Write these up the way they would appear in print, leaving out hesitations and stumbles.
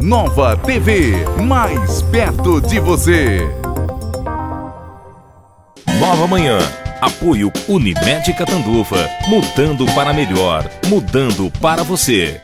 Nova TV, mais perto de você. Nova Manhã. Apoio Unimed Catanduva. Mudando para melhor. Mudando para você.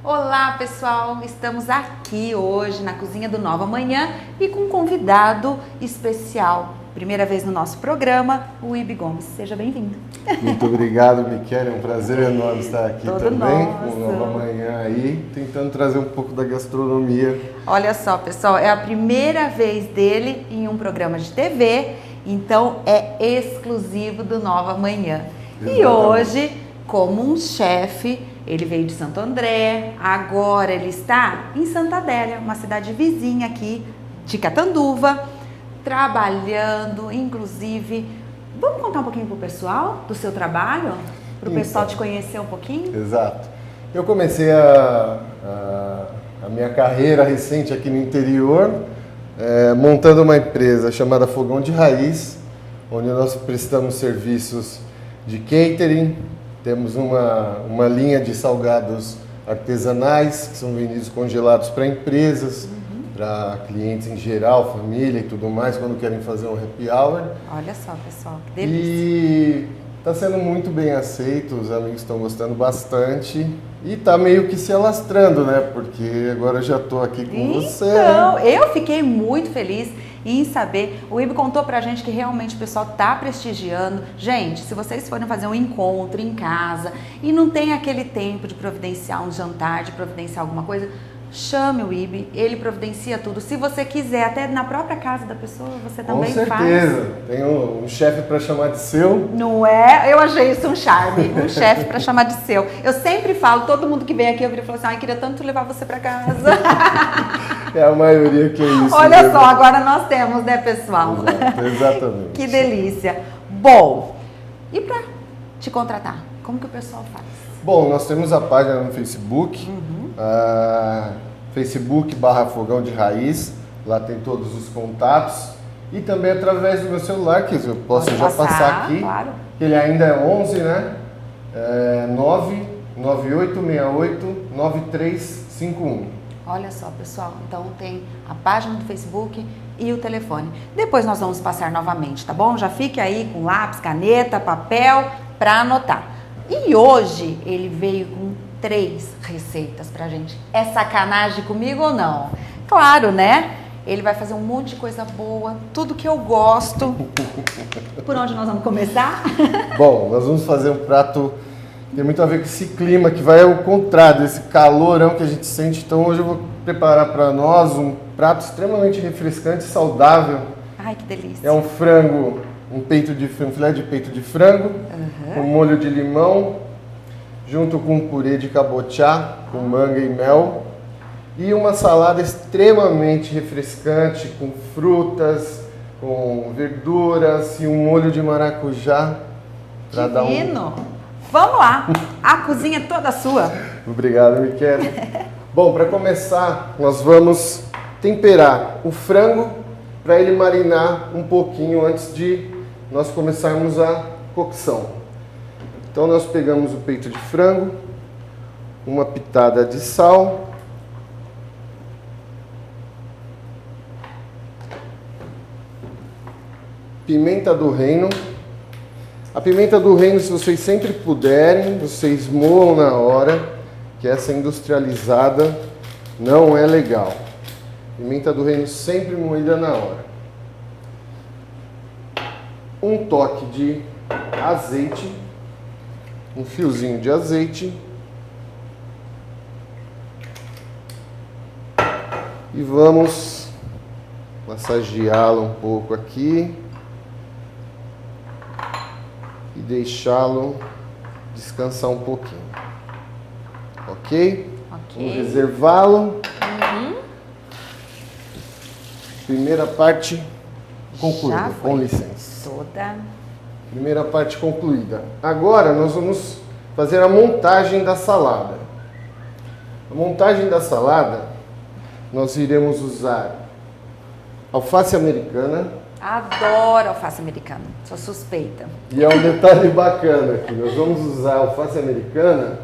Olá pessoal, estamos aqui hoje na cozinha do Nova Manhã e com um convidado especial. Primeira vez no nosso programa, o Ibe Gomes. Seja bem-vindo. Muito obrigado, Michele. É um prazer enorme estar aqui Todo também nosso. com o Nova Manhã aí, tentando trazer um pouco da gastronomia. Olha só, pessoal, é a primeira vez dele em um programa de TV, então é exclusivo do Nova Manhã. Exatamente. E hoje, como um chefe, ele veio de Santo André, agora ele está em Santa Adélia, uma cidade vizinha aqui de Catanduva, trabalhando, inclusive. Vamos contar um pouquinho pro pessoal do seu trabalho? Para o pessoal te conhecer um pouquinho? Exato. Eu comecei a minha carreira recente aqui no interior, montando uma empresa chamada Fogão de Raiz, onde nós prestamos serviços de catering. Temos uma linha de salgados artesanais que são vendidos congelados para empresas, para clientes em geral, família e tudo mais, quando querem fazer um happy hour. Olha só, pessoal, que delícia. E está sendo muito bem aceito, os amigos estão gostando bastante e está meio que se alastrando, né? Porque agora eu já estou aqui com você. Então, eu fiquei muito feliz em saber. O Ibe contou pra gente que realmente o pessoal tá prestigiando. Gente, se vocês forem fazer um encontro em casa e não tem aquele tempo de providenciar um jantar, de providenciar alguma coisa, chame o Ibe, ele providencia tudo. Se você quiser, até na própria casa da pessoa, você também faz. Com certeza. Tem um chefe para chamar de seu. Não é? Eu achei isso um charme, um chefe para chamar de seu. Eu sempre falo, todo mundo que vem aqui, eu falo assim, ai, queria tanto levar você para casa. É a maioria que é isso. Olha mesmo. só, agora nós temos, né, pessoal? Exato, exatamente. Que delícia. Bom, e para te contratar, como que o pessoal faz? Bom, nós temos a página no Facebook, Facebook/Fogão de Raiz, lá tem todos os contatos e também através do meu celular, que eu posso Pode já passar aqui, claro. que ele ainda é 11, né? 998689351. Olha só, pessoal, então tem a página do Facebook e o telefone. Depois nós vamos passar novamente, tá bom? Já fique aí com lápis, caneta, papel para anotar. E hoje ele veio com 3 receitas pra gente. É sacanagem comigo ou não? Claro, né? Ele vai fazer um monte de coisa boa, tudo que eu gosto. Por onde nós vamos começar? Bom, nós vamos fazer um prato que tem muito a ver com esse clima, que vai ao contrário, esse calorão que a gente sente. Então hoje eu vou preparar para nós um prato extremamente refrescante e saudável. Ai, que delícia. É um frango, um filé de peito de frango, com molho de limão, junto com um purê de cabotiá, com manga e mel, e uma salada extremamente refrescante, com frutas, com verduras e um molho de maracujá. Para dar Divino! Vamos lá! A cozinha é toda sua. Obrigado, Michele. Bom, para começar, nós vamos temperar o frango para ele marinar um pouquinho antes de nós começarmos a cocção. Então nós pegamos o peito de frango, uma pitada de sal, pimenta do reino. A pimenta do reino, se vocês sempre puderem, vocês moam na hora, que essa industrializada não é legal. Pimenta do reino sempre moída na hora. Um toque de azeite, um fiozinho de azeite. E vamos massageá-lo um pouco aqui. E deixá-lo descansar um pouquinho. Ok? Vamos reservá-lo. Primeira parte concluída, com licença. Toda. Primeira parte concluída. Agora nós vamos fazer a montagem da salada. A montagem da salada, nós iremos usar alface americana. Adoro alface americana, sou suspeita. E é um detalhe bacana aqui, nós vamos usar alface americana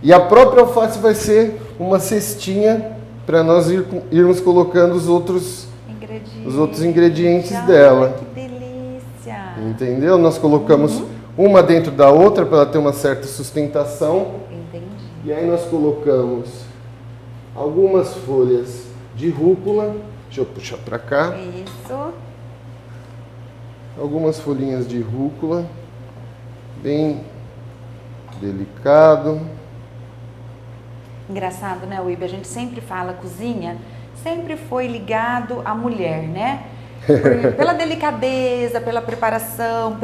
e a própria alface vai ser uma cestinha para nós irmos colocando os outros ingredientes Ai, dela. Que delícia! Entendeu? Nós colocamos uma dentro da outra para ela ter uma certa sustentação. Entendi. E aí nós colocamos algumas folhas de rúcula. Deixa eu puxar para cá. Isso. Algumas folhinhas de rúcula. Bem delicado. Engraçado, né, Uíbe? A gente sempre fala, cozinha sempre foi ligado à mulher, né? Pela delicadeza, pela preparação,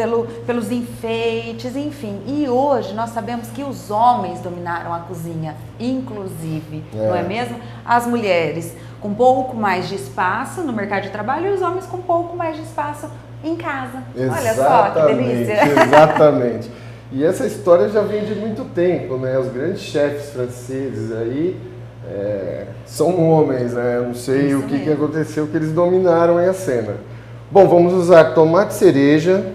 pelos enfeites, enfim. E hoje nós sabemos que os homens dominaram a cozinha, inclusive, não é mesmo? As mulheres com um pouco mais de espaço no mercado de trabalho e os homens com um pouco mais de espaço em casa. Olha só que delícia. Exatamente. E essa história já vem de muito tempo, né? Os grandes chefes franceses aí são homens, né? Eu não sei Isso o que mesmo. aconteceu, que eles dominaram aí a cena. Bom, vamos usar tomate cereja,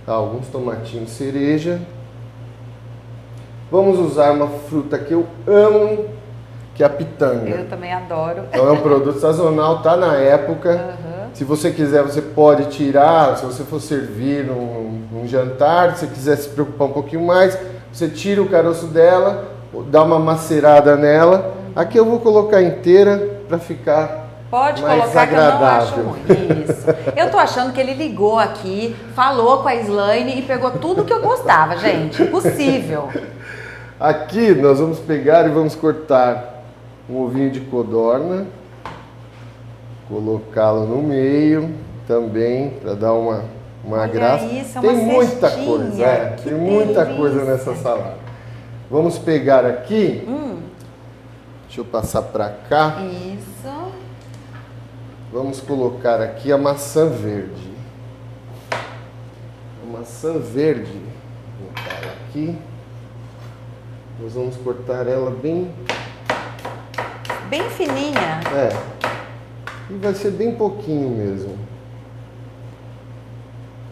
alguns tomatinhos cereja. Vamos usar uma fruta que eu amo, que é a pitanga. Eu também adoro. Então é um produto sazonal, tá na época. Uhum. Se você quiser, você pode tirar, se você for servir num jantar, se você quiser se preocupar um pouquinho mais, você tira o caroço dela, dá uma macerada nela. Aqui eu vou colocar inteira para ficar Pode mais colocar agradável. que eu não acho ruim. Isso. Eu tô achando que ele ligou aqui, falou com a Slaine e pegou tudo que eu gostava, gente. Impossível. Aqui nós vamos pegar e vamos cortar um ovinho de codorna, colocá-lo no meio também para dar uma Olha graça. isso, é tem uma muita cestinha, coisa, que tem muita delícia. coisa nessa salada. Vamos pegar aqui, deixa eu passar para cá. Isso. Vamos colocar aqui a maçã verde. A maçã verde, vou colocar ela aqui. Nós vamos cortar ela bem. Bem fininha. E vai ser bem pouquinho mesmo.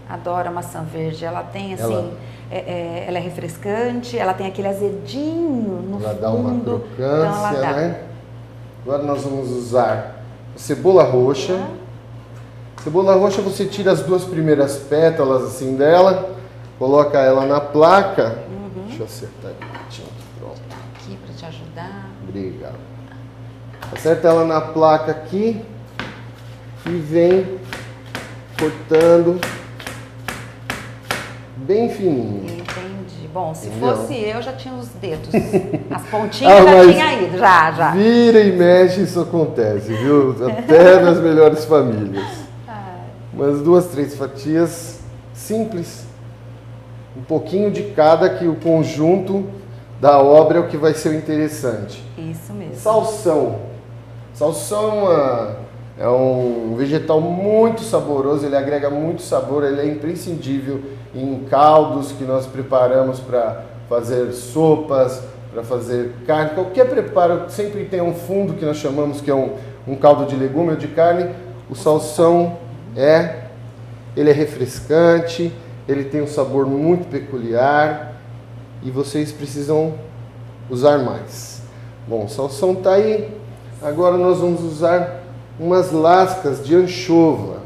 Adoro a maçã verde. Ela tem assim, ela é refrescante, ela tem aquele azedinho no Ela fundo. dá uma Então crocância, ela dá. né? Agora nós vamos usar a cebola roxa. Cebola roxa você tira as duas primeiras pétalas assim dela, coloca ela na placa. Deixa eu acertar direitinho. Pronto. Aqui para te ajudar. Obrigado. Acerta ela na placa aqui e vem cortando bem fininho. Entendi. Bom, se Entendeu? fosse eu, já tinha os dedos. As pontinhas já mas tinha ido, já. Vira e mexe, isso acontece, viu? Até nas melhores famílias. Umas 2, 3 fatias simples. Um pouquinho de cada, que o conjunto da obra é o que vai ser o interessante. Isso mesmo. Salsão. Salsão é um vegetal muito saboroso, ele agrega muito sabor, ele é imprescindível em caldos que nós preparamos para fazer sopas, para fazer carne. Qualquer preparo sempre tem um fundo que nós chamamos que é um caldo de legume ou de carne. O salsão ele é refrescante, ele tem um sabor muito peculiar e vocês precisam usar mais. Bom, o salsão está aí. Agora nós vamos usar umas lascas de anchova.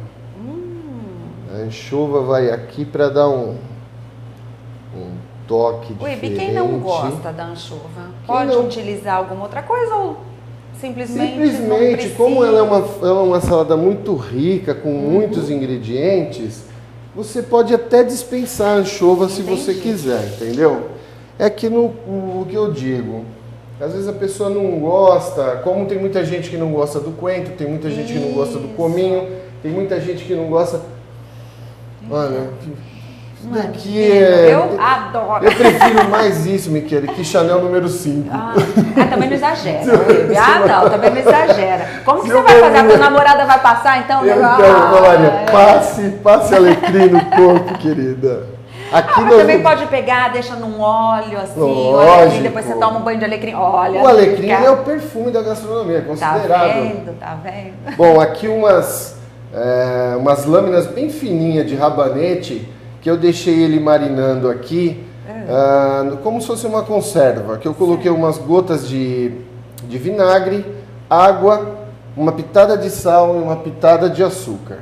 A anchova vai aqui para dar um toque diferente. Uíbe, quem não gosta da anchova, pode não- utilizar alguma outra coisa ou simplesmente não Simplesmente, precisa? como ela é uma salada muito rica, com muitos ingredientes, você pode até dispensar a anchova se você Entendi. quiser, entendeu? É que o que eu digo, às vezes a pessoa não gosta, como tem muita gente que não gosta do coentro, tem muita gente que não gosta do Isso. cominho, tem muita gente que não gosta... Olha, isso Não é daqui divino? Eu adoro. Eu prefiro mais isso, Michele, que Chanel número 5. Também não exagera, Uíbe. Não, também não exagera. Como que Se você eu vai vou- fazer? A tua namorada vai passar, então? Eu Ah, falaria, passe alecrim no corpo, querida. Aqui Mas também pode pegar, deixa num óleo assim, o alecrim, depois você toma um banho de alecrim. Olha, o alecrim é o perfume da gastronomia, é considerado. Tá vendo? Bom, aqui umas lâminas bem fininhas de rabanete, que eu deixei ele marinando aqui, como se fosse uma conserva, que eu coloquei umas gotas de vinagre, água, uma pitada de sal e uma pitada de açúcar.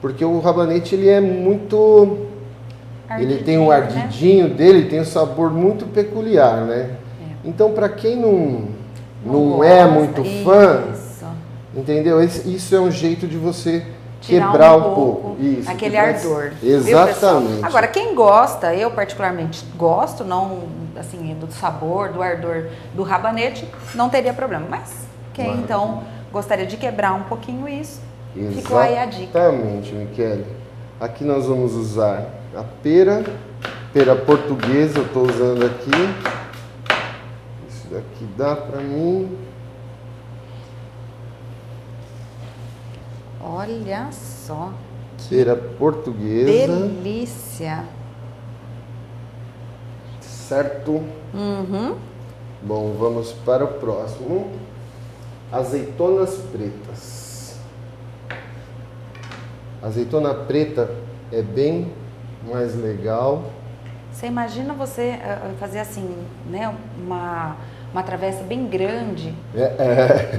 Porque o rabanete, ele é muito... Ele tem um ardidinho, né? Dele, tem um sabor muito peculiar, né? Então, para quem não é muito fã, entendeu? Isso é um jeito de você quebrar um pouco. Isso, aquele ardor. Exatamente. Agora, quem gosta, eu particularmente gosto, não assim, do sabor, do ardor do rabanete, não teria problema. Mas quem então gostaria de quebrar um pouquinho isso, ficou aí a dica. Exatamente, Michele. Aqui nós vamos usar a pera portuguesa, eu estou usando aqui. Isso daqui dá para mim. Olha só. Pera portuguesa. Delícia. Certo? Uhum. Bom, vamos para o próximo. Azeitonas pretas. Azeitona preta é bem mais legal. Você imagina você fazer assim, né, uma travessa bem grande,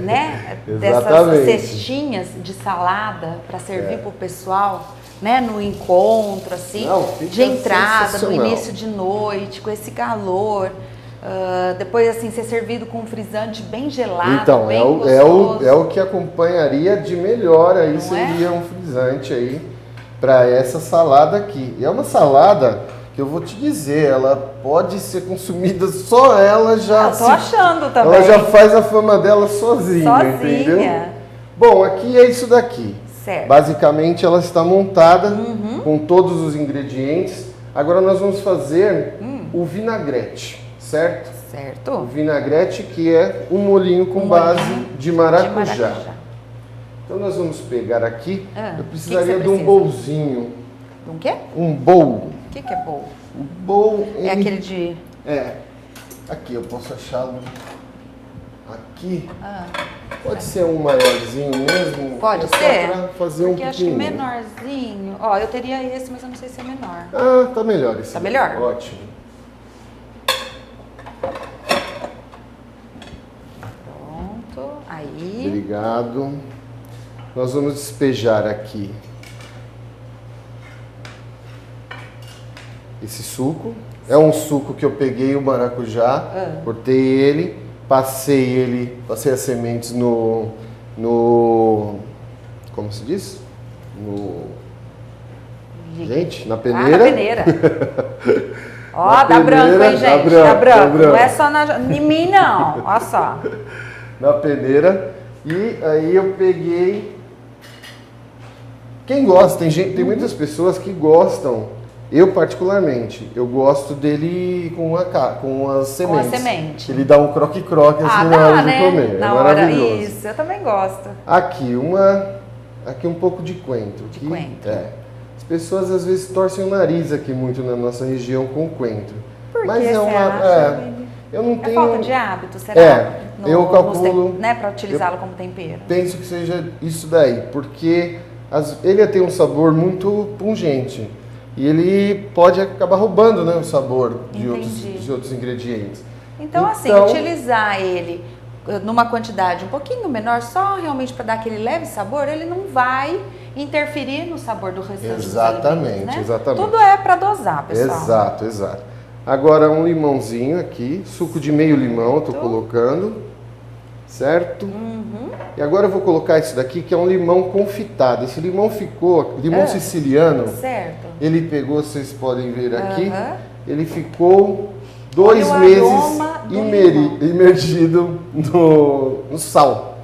né, dessas cestinhas de salada para servir para o pessoal, né, no encontro assim, de entrada, no início de noite, com esse calor. Depois assim ser servido com um frisante bem gelado, então, bem gostoso. É o que acompanharia de melhor aí. Não seria um frisante aí para essa salada aqui. E é uma salada que eu vou te dizer, ela pode ser consumida só ela já. Eu tô achando também. Ela já faz a fama dela sozinha, entendeu? Bom, aqui é isso daqui. Certo. Basicamente ela está montada com todos os ingredientes. Agora nós vamos fazer o vinagrete. Certo? Certo. O vinagrete, que é um molhinho com base de maracujá. Então nós vamos pegar aqui, eu precisaria de um bolzinho. De um quê? Um bowl. O que é bowl? O bowl... É aquele de... Aqui, eu posso achá-lo aqui. Pode ser um maiorzinho mesmo? Pode ser? Pra fazer porque um acho que menorzinho... Ó, eu teria esse, mas eu não sei se é menor. Tá melhor esse. Tá melhor? Ótimo. Aí. Obrigado. Nós vamos despejar aqui esse suco. É um suco que eu peguei o maracujá, cortei ele, passei as sementes no como se diz? Gente, na peneira. Na peneira. Ó, dá branco, hein, gente? Dá branco. Não é só em mim, não. Olha só. Na peneira, e aí eu peguei. Quem gosta, tem muitas pessoas que gostam. Eu particularmente, eu gosto dele com as sementes. Com a semente. Ele dá um croque-croque assim na hora de comer. Na hora, isso, eu também gosto. Aqui um pouco de coentro. Coentro. As pessoas às vezes torcem o nariz aqui muito na nossa região com coentro. Por Mas que é uma. Eu não tenho. Falta de hábito, será? Eu calculo, né, para utilizá-lo como tempero. Penso que seja isso daí, porque ele tem um sabor muito pungente e ele pode acabar roubando, né, o sabor de outros ingredientes. Então, assim, utilizar ele numa quantidade um pouquinho menor, só realmente para dar aquele leve sabor, ele não vai interferir no sabor do restante dos alimentos, né? Exatamente. Tudo é para dosar, pessoal. Exato. Agora um limãozinho aqui, suco de meio limão eu tô colocando, certo? E agora eu vou colocar isso daqui, que é um limão confitado. Esse limão limão siciliano. Certo. Ele pegou, vocês podem ver aqui, ele ficou 2 meses imergido no sal.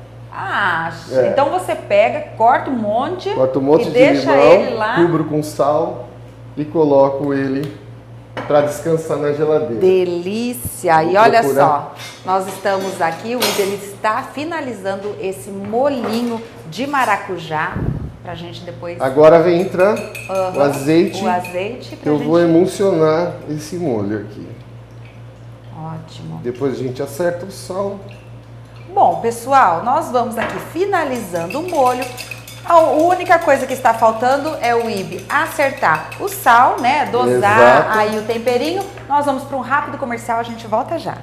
Então você pega, corta um monte de deixa limão, ele lá. cubro com sal e coloco ele para descansar na geladeira. Delícia! E olha só, nós estamos aqui, o Ida está finalizando esse molinho de maracujá pra gente depois... Agora vem entrar o azeite. O azeite pra eu gente... vou emulsionar esse molho aqui. Ótimo. Depois a gente acerta o sal. Bom, pessoal, nós vamos aqui finalizando o molho. A única coisa que está faltando é o Ibe acertar o sal, né? Dosar Exato. aí o temperinho. Nós vamos para um rápido comercial, a gente volta já.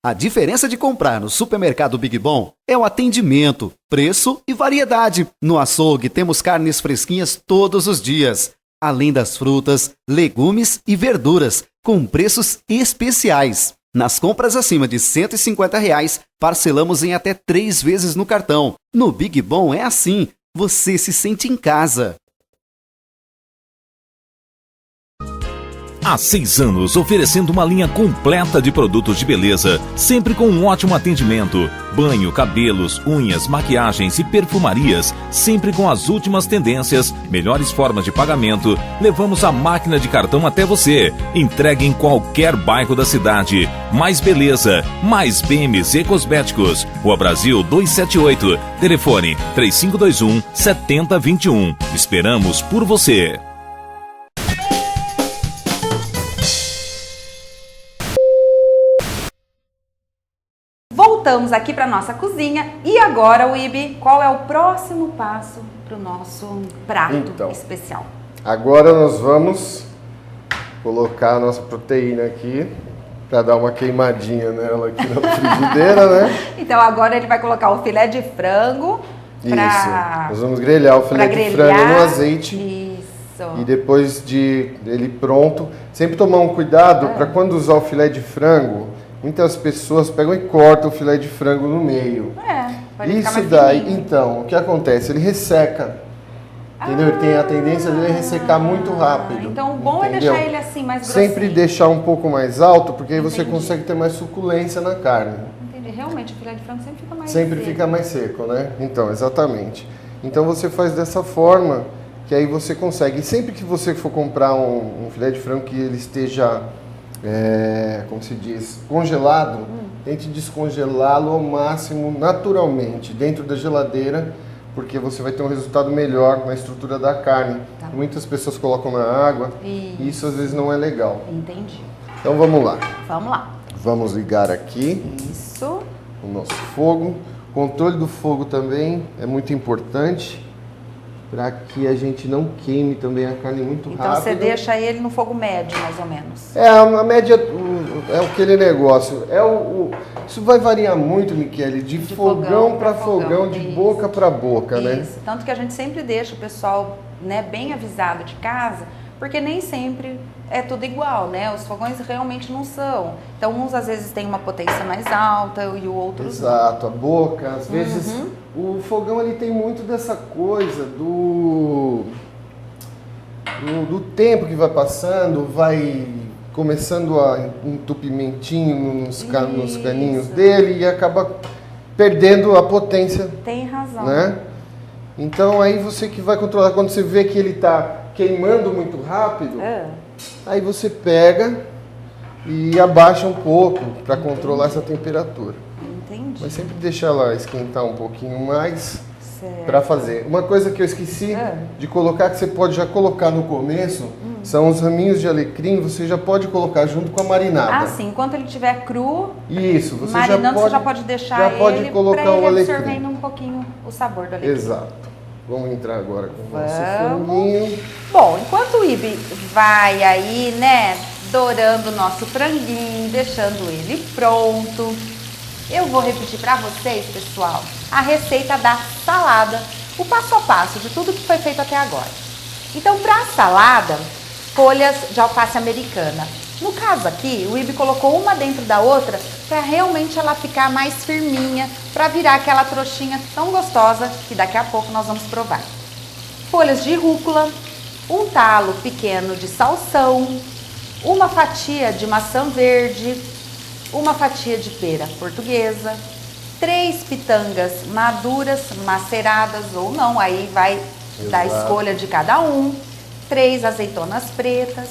A diferença de comprar no supermercado Big Bom é o atendimento, preço e variedade. No açougue temos carnes fresquinhas todos os dias, além das frutas, legumes e verduras, com preços especiais. Nas compras acima de R$ 150, parcelamos em até 3 vezes no cartão. No Big Bom é assim, você se sente em casa. Há 6 anos, oferecendo uma linha completa de produtos de beleza, sempre com um ótimo atendimento. Banho, cabelos, unhas, maquiagens e perfumarias, sempre com as últimas tendências, melhores formas de pagamento. Levamos a máquina de cartão até você. Entregue em qualquer bairro da cidade. Mais beleza, mais BMZ Cosméticos. Rua Brasil 278. Telefone 3521-7021. Esperamos por você. Voltamos aqui para nossa cozinha e agora, Ibe, qual é o próximo passo para o nosso prato especial? Agora nós vamos colocar a nossa proteína aqui para dar uma queimadinha nela aqui na frigideira, né? Então agora ele vai colocar o filé de frango para... Isso, nós vamos grelhar o filé de frango no azeite. Isso. E depois dele pronto, sempre tomar um cuidado para quando usar o filé de frango, muitas pessoas pegam e cortam o filé de frango no meio. Pode ficar Isso mais daí, fininho. então, o que acontece? Ele resseca. Entendeu? Ele tem a tendência de ele ressecar muito rápido. Então o bom entendeu? é deixar ele assim mais grossinho. Sempre deixar um pouco mais alto, porque aí você Entendi. consegue ter mais suculência na carne. Entendi. Realmente o filé de frango sempre fica mais Sempre seco. fica mais seco, né? Então, exatamente. Então você faz dessa forma, que aí você consegue. E sempre que você for comprar um filé de frango que ele esteja, como se diz, congelado, tente descongelá-lo ao máximo naturalmente, dentro da geladeira, porque você vai ter um resultado melhor na estrutura da carne. Tá. Muitas pessoas colocam na água e isso às vezes não é legal. Entendi. Então vamos lá. Vamos lá. Vamos ligar aqui Isso. o nosso fogo. O controle do fogo também é muito importante para que a gente não queime também a carne muito Então rápido. você deixa ele no fogo médio, mais ou menos. A média é aquele negócio. Isso vai variar muito, Michele, de fogão para fogão, de isso. boca para boca, né? Isso. Tanto que a gente sempre deixa o pessoal, né, bem avisado de casa, porque nem sempre é tudo igual, né? Os fogões realmente não são. Então, uns às vezes têm uma potência mais alta e o outro Exato, a boca, às vezes o fogão ele tem muito dessa coisa do tempo que vai passando, vai começando a entupimentinho nos caninhos dele e acaba perdendo a potência. Tem razão. Né? Então aí você que vai controlar, quando você vê que ele está queimando muito rápido, aí você pega e abaixa um pouco para controlar essa temperatura. Entendi. Mas sempre deixa ela esquentar um pouquinho mais Certo. para fazer. Uma coisa que eu esqueci de colocar, que você pode já colocar no começo, são os raminhos de alecrim, você já pode colocar junto com a marinada. Ah, sim. Enquanto ele estiver cru, Isso, você marinando, você já pode deixar já pode ele colocar para o ele alecrim. absorvendo um pouquinho o sabor do alecrim. Exato. Vamos entrar agora com o nosso Vamos. franguinho. Bom, enquanto o Ibe vai aí, né, dourando o nosso franguinho, deixando ele pronto, eu vou repetir para vocês, pessoal, a receita da salada, o passo a passo de tudo que foi feito até agora. Então, para a salada, folhas de alface americana. No caso aqui, o Ibe colocou uma dentro da outra para realmente ela ficar mais firminha, para virar aquela trouxinha tão gostosa que daqui a pouco nós vamos provar. Folhas de rúcula, um talo pequeno de salsão, uma fatia de maçã verde, uma fatia de pera portuguesa, 3 pitangas maduras, maceradas ou não, aí vai da escolha de cada um, 3 azeitonas pretas,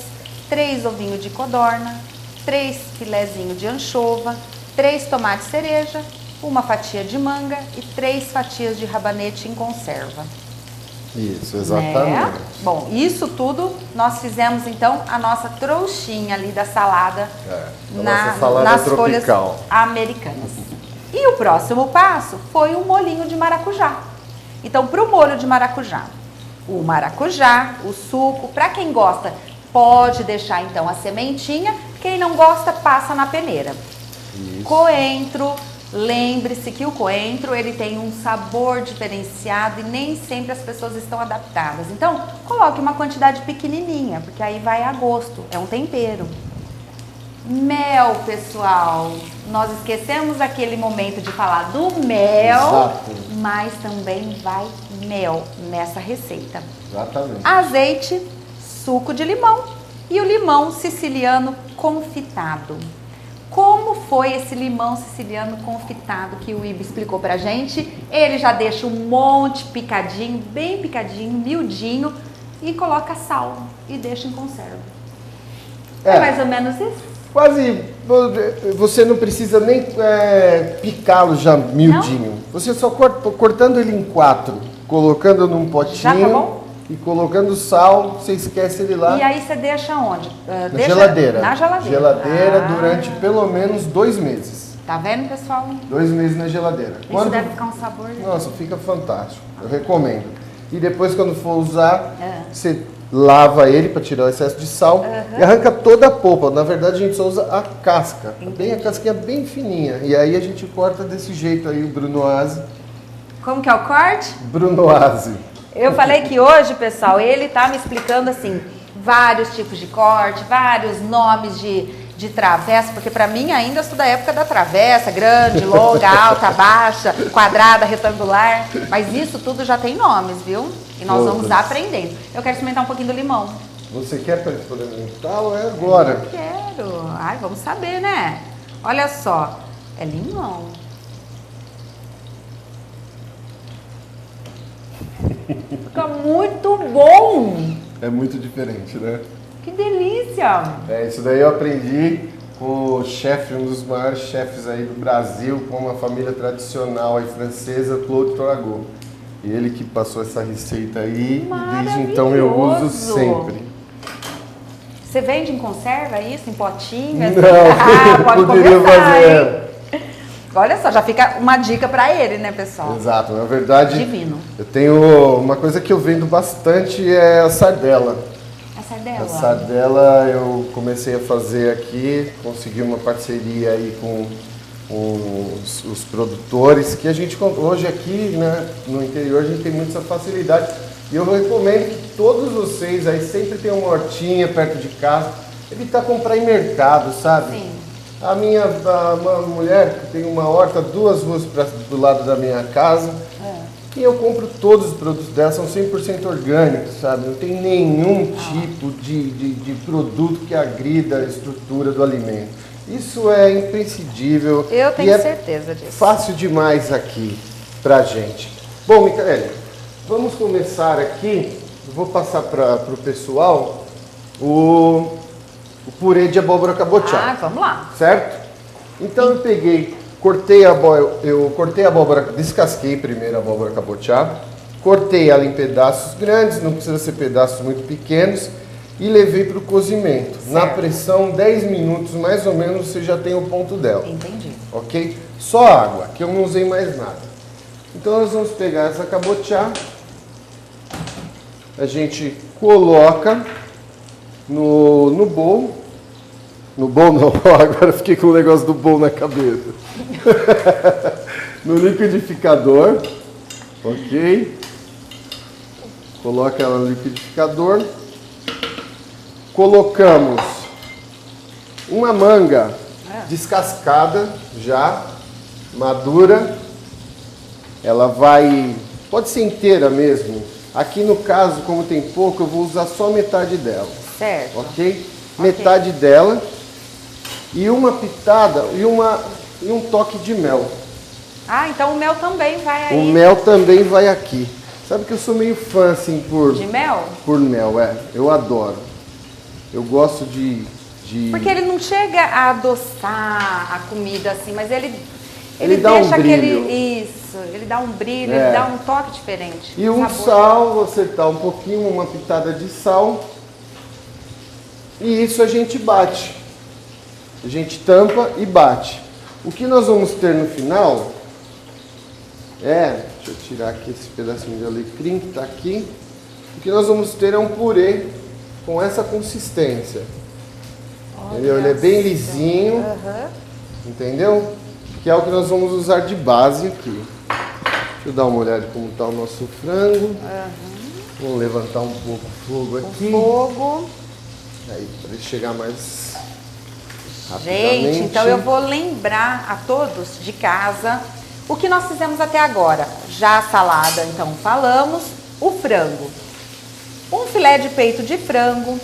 3 ovinhos de codorna, 3 filezinhos de anchova, 3 tomates cereja, uma fatia de manga e 3 fatias de rabanete em conserva. Isso, exatamente. Né? Bom, isso tudo nós fizemos então a nossa trouxinha ali da salada, nossa salada nas tropical. folhas americanas. E o próximo passo foi um molhinho de maracujá. Então, para o molho de maracujá, o maracujá, o suco, para quem gosta, pode deixar então a sementinha, quem não gosta, passa na peneira. Isso. Coentro, lembre-se que o coentro ele tem um sabor diferenciado e nem sempre as pessoas estão adaptadas. Então, coloque uma quantidade pequenininha, porque aí vai a gosto, é um tempero. Mel, pessoal, nós esquecemos aquele momento de falar do mel, Exato. mas também vai mel nessa receita. Exatamente. Azeite, suco de limão e o limão siciliano confitado. Como foi esse limão siciliano confitado que o Ibe explicou pra gente? Ele já deixa um monte picadinho, bem picadinho, miudinho e coloca sal e deixa em conserva. É mais ou menos isso? Quase, você não precisa nem picá-lo já miudinho. Não? Você só cortando ele em 4, colocando num potinho já tá bom? E colocando sal, você esquece ele lá. E aí você deixa onde? Na geladeira. Na geladeira. Geladeira durante pelo menos 2 meses. Tá vendo, pessoal? 2 meses na geladeira. Isso deve ficar um sabor... Nossa, fica fantástico. Eu recomendo. E depois, quando for usar, você lava ele para tirar o excesso de sal e arranca toda a polpa. Na verdade, a gente só usa a casca. Bem, a casquinha bem fininha. E aí a gente corta desse jeito aí o brunoise. Como que é o corte? Brunoise. Eu falei que hoje, pessoal, ele tá me explicando assim, vários tipos de corte, vários nomes de travessa, porque para mim ainda eu sou da época da travessa, grande, longa, alta, baixa, quadrada, retangular, mas isso tudo já tem nomes, viu? E nós vamos aprendendo. Eu quero experimentar um pouquinho do limão. Você quer para experimentar ou é agora? Eu quero. Ai, vamos saber, né? Olha só, é limão. Fica muito bom! É muito diferente, né? Que delícia! Isso daí eu aprendi com o chefe, um dos maiores chefes aí do Brasil, com uma família tradicional aí francesa, Claude Toragot. E ele que passou essa receita aí, e desde então eu uso sempre. Você vende em conserva isso, em potinho? Não, pode poderia começar, fazer. Olha só, já fica uma dica para ele, né, pessoal? Exato, na verdade, divino. Eu tenho uma coisa que eu vendo bastante é a sardela. A sardela? A sardela eu comecei a fazer aqui, consegui uma parceria aí com os produtores, que a gente hoje aqui, né, no interior a gente tem muita facilidade. E eu recomendo que todos vocês aí sempre tenham uma hortinha perto de casa, evitar comprar em mercado, sabe? Sim. Uma mulher que tem uma horta 2 ruas do lado da minha casa, e eu compro todos os produtos dela, são 100% orgânicos, sabe? Não tem nenhum tipo de produto que agrida a estrutura do alimento. Isso é imprescindível. Eu tenho e certeza disso. Fácil demais aqui pra gente. Bom, Micaele, vamos começar aqui. Eu vou passar para o pessoal o purê de abóbora cabotiá. Vamos lá. Certo? Então eu peguei, eu cortei a abóbora, descasquei primeiro a abóbora cabotiá, cortei ela em pedaços grandes, não precisa ser pedaços muito pequenos, e levei para o cozimento. Certo. Na pressão, 10 minutos mais ou menos, você já tem o ponto dela. Entendi. Ok? Só água, que eu não usei mais nada. Então nós vamos pegar essa cabotiá, a gente coloca no bowl. No bowl não, agora fiquei com o negócio do bowl na cabeça. No liquidificador, ok? Coloca ela no liquidificador. Colocamos uma manga descascada já, madura. Ela vai, pode ser inteira mesmo. Aqui no caso, como tem pouco, eu vou usar só metade dela. Certo. Ok? Metade dela. E uma pitada e um toque de mel. Então o mel também vai aí. O mel também vai aqui. Sabe que eu sou meio fã, assim, De mel? por mel, Eu adoro. Eu gosto de Porque ele não chega a adoçar a comida assim, mas ele dá deixa um brilho. ele dá um brilho, É. ele dá um toque diferente. E um sabor. sal, vou acertar um pouquinho, uma pitada de sal. E isso a gente bate. A gente tampa e bate. O que nós vamos ter no final deixa eu tirar aqui esse pedacinho de alecrim que está aqui. O que nós vamos ter é um purê com essa consistência. Entendeu? Ele é bem lisinho, Aham. entendeu? Que é o que nós vamos usar de base aqui. Deixa eu dar uma olhada como está o nosso frango. Vamos levantar um pouco o fogo aqui. Fogo. Aí, para ele chegar mais rapidamente. Gente, então eu vou lembrar a todos de casa o que nós fizemos até agora. Já a salada, então falamos. O frango. Um filé de peito de frango,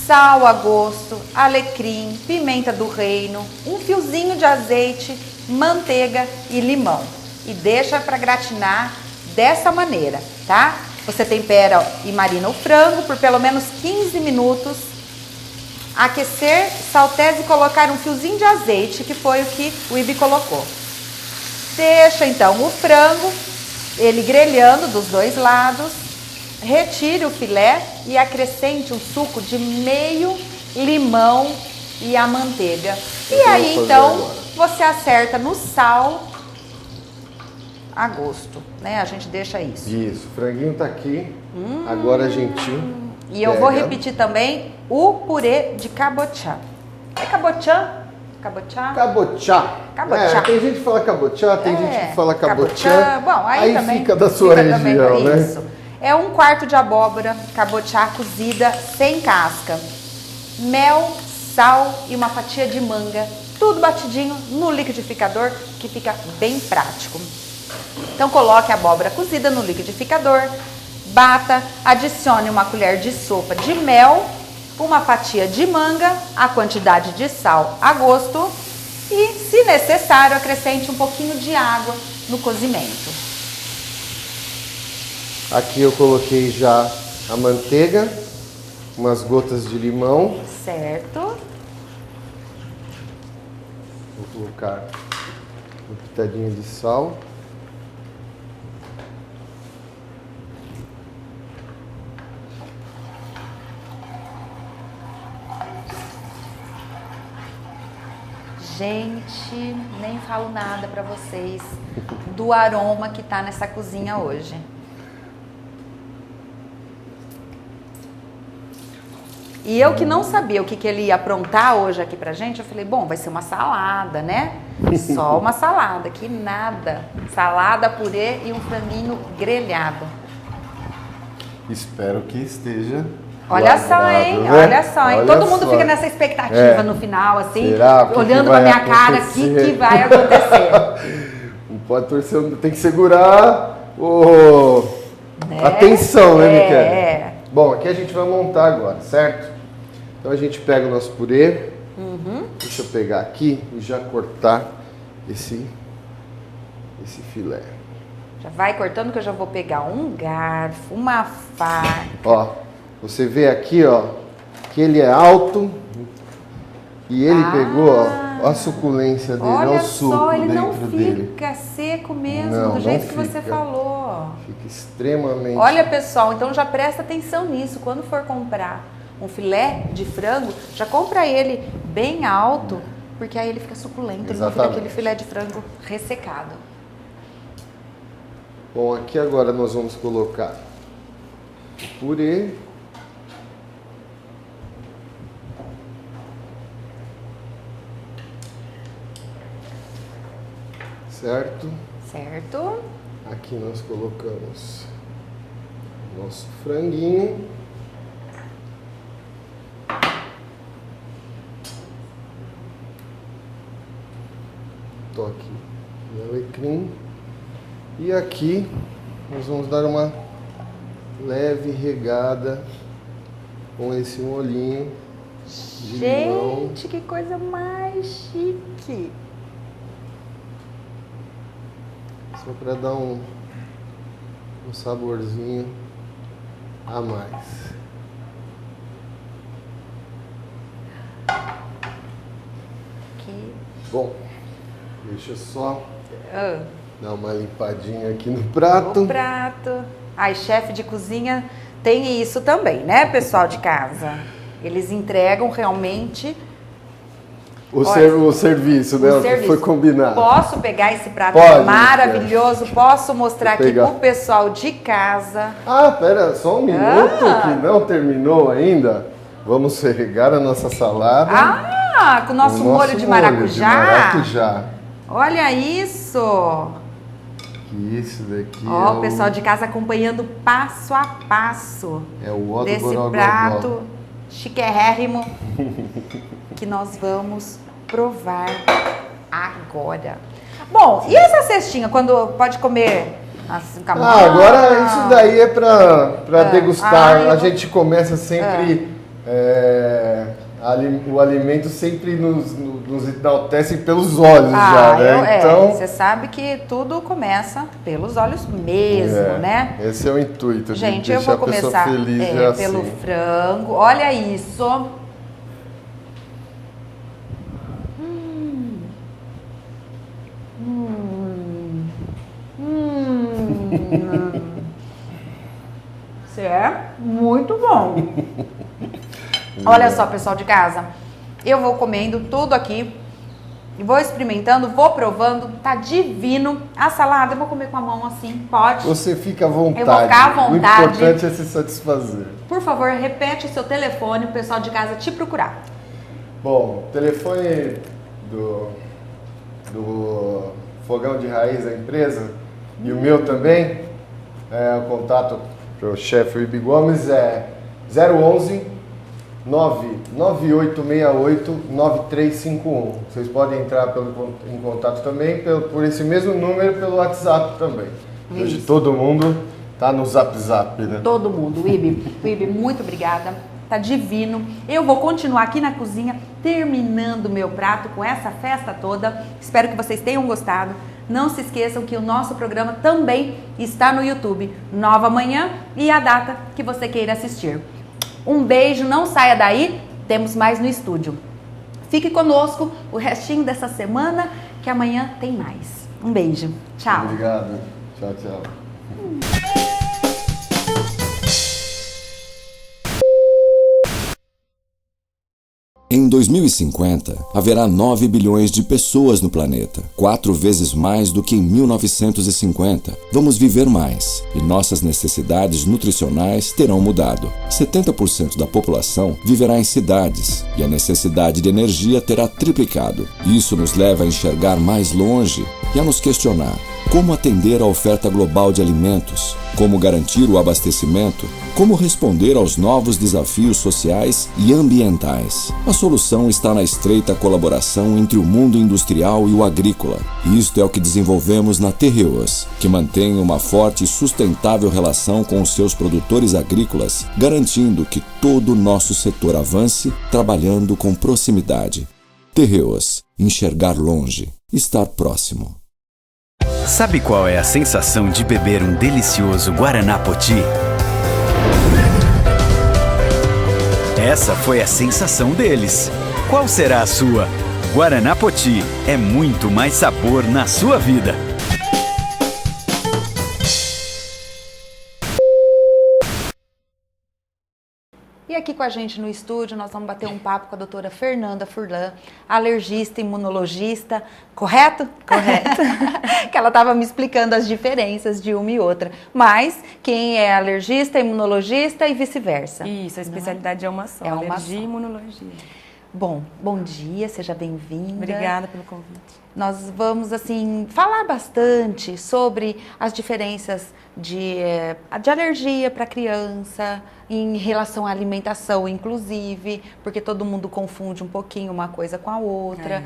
sal a gosto, alecrim, pimenta do reino, um fiozinho de azeite, manteiga e limão. E deixa para gratinar dessa maneira, tá? Você tempera e marina o frango por pelo menos 15 minutos. Aquecer, saltese e colocar um fiozinho de azeite, que foi o que o Ibi colocou. Deixa então o frango, ele grelhando dos dois lados. Retire o filé e acrescente um suco de meio limão e a manteiga. E aí então você acerta no sal a gosto, né? A gente deixa isso. Isso, o franguinho tá aqui. Agora a gente E eu vou repetir também o purê de cabochá. É cabochá? Cabochá? Cabochá. Cabochá. Tem gente que fala cabochá, tem gente que fala cabochá. Bom, aí também fica da sua fica também região, né? isso. É 1/4 de abóbora cabochá cozida sem casca, mel, sal e uma fatia de manga, tudo batidinho no liquidificador, que fica bem prático. Então coloque a abóbora cozida no liquidificador, bata, adicione uma colher de sopa de mel, uma fatia de manga, a quantidade de sal a gosto e, se necessário, acrescente um pouquinho de água no cozimento. Aqui eu coloquei já a manteiga, umas gotas de limão. Certo. Vou colocar uma pitadinha de sal. Gente, nem falo nada pra vocês do aroma que tá nessa cozinha hoje. E eu que não sabia o que ele ia aprontar hoje aqui pra gente, eu falei, bom, vai ser uma salada, né? Só uma salada, que nada. Salada, purê e um franguinho grelhado. Espero que esteja. Olha só, hein? né? Olha só, hein? Olha Todo mundo só. fica nessa expectativa no final, assim, Será? O que olhando que pra vai minha cara, o que vai acontecer? Não pode torcer, tem que segurar a tensão, né, Miquel? Bom, aqui a gente vai montar agora, certo? Então a gente pega o nosso purê. Deixa eu pegar aqui e já cortar esse filé. Já vai cortando que eu já vou pegar um garfo, uma faca. Ó, você vê aqui, ó, que ele é alto e ele pegou, ó a suculência dele, olha Olha o suco só, ele não dentro dele. fica seco mesmo, Não, do jeito não que você fica. falou. Fica extremamente... Olha, pessoal, então já presta atenção nisso. Quando for comprar um filé de frango, já compra ele bem alto, porque aí ele fica suculento, ele não fica Exatamente. aquele filé de frango ressecado. Bom, aqui agora nós vamos colocar o purê. Certo? Certo? Aqui nós colocamos o nosso franguinho. Toque de alecrim. E aqui nós vamos dar uma leve regada com esse molhinho de limão. Gente, que coisa mais chique! Só para dar um saborzinho a mais. Bom, deixa eu só dar uma limpadinha aqui no prato. O prato. Ai, chefe de cozinha tem isso também, né, pessoal de casa? Eles entregam realmente O serviço, né? o O que serviço. foi combinado. Posso pegar esse prato Pode, maravilhoso? Posso mostrar aqui pegar. pro pessoal de casa. Ah, pera, só um minuto que não terminou ainda. Vamos regar a nossa salada. Ah, com o nosso molho de maracujá. maracujá. Olha isso! Que isso daqui Ó, o pessoal de casa acompanhando passo a passo é o ó do desse Gorogó. prato chiquérrimo que nós vamos provar agora. Bom, e essa cestinha, quando pode comer assim, com a mão? Agora isso daí é pra degustar. Ah, eu A vou- gente começa sempre... o alimento sempre nos enaltece pelos olhos já, né? Então, você sabe que tudo começa pelos olhos mesmo, né? Esse é o intuito, Gente, de eu deixar vou a pessoa começar feliz já pelo assim. frango. Olha isso. Isso é muito bom. Olha só, pessoal de casa. Eu vou comendo tudo aqui. E vou experimentando, vou provando. Tá divino. A salada eu vou comer com a mão assim, pode? Você fica à vontade. Eu vou ficar à O vontade. importante é se satisfazer. Por favor, repete o seu telefone, o pessoal de casa te procurar. Bom, o telefone do Fogão de Raiz da empresa e o meu também, o contato para o chefe Ibi Gomes é 011 99868 9351. Vocês podem entrar em contato também por esse mesmo número pelo WhatsApp também. Hoje Isso. todo mundo tá no Zap, né? Todo mundo. Ibi, muito obrigada. Tá divino. Eu vou continuar aqui na cozinha, terminando o meu prato com essa festa toda. Espero que vocês tenham gostado. Não se esqueçam que o nosso programa também está no YouTube. Nova Manhã e a data que você queira assistir. Um beijo, não saia daí. Temos mais no estúdio. Fique conosco o restinho dessa semana, que amanhã tem mais. Um beijo. Tchau. Obrigado. Tchau, tchau. Em 2050, haverá 9 bilhões de pessoas no planeta, 4 vezes mais do que em 1950. Vamos viver mais e nossas necessidades nutricionais terão mudado. 70% da população viverá em cidades e a necessidade de energia terá triplicado. Isso nos leva a enxergar mais longe e a nos questionar: como atender à oferta global de alimentos? Como garantir o abastecimento? Como responder aos novos desafios sociais e ambientais? A solução está na estreita colaboração entre o mundo industrial e o agrícola. Isto é o que desenvolvemos na Terreos, que mantém uma forte e sustentável relação com os seus produtores agrícolas, garantindo que todo o nosso setor avance, trabalhando com proximidade. Terreos, enxergar longe, estar próximo. Sabe qual é a sensação de beber um delicioso Guaraná Poti? Essa foi a sensação deles. Qual será a sua? Guaraná Poti é muito mais sabor na sua vida. E aqui com a gente no estúdio, nós vamos bater um papo com a doutora Fernanda Furlan, alergista, imunologista, correto? Correto. Que ela estava me explicando as diferenças de uma e outra. Mas quem é alergista, imunologista e vice-versa. Isso, a especialidade é uma só, É uma alergia só. e imunologia. Bom dia, seja bem-vinda. Obrigada pelo convite. Nós vamos, assim, falar bastante sobre as diferenças de alergia para criança, em relação à alimentação, inclusive, porque todo mundo confunde um pouquinho uma coisa com a outra,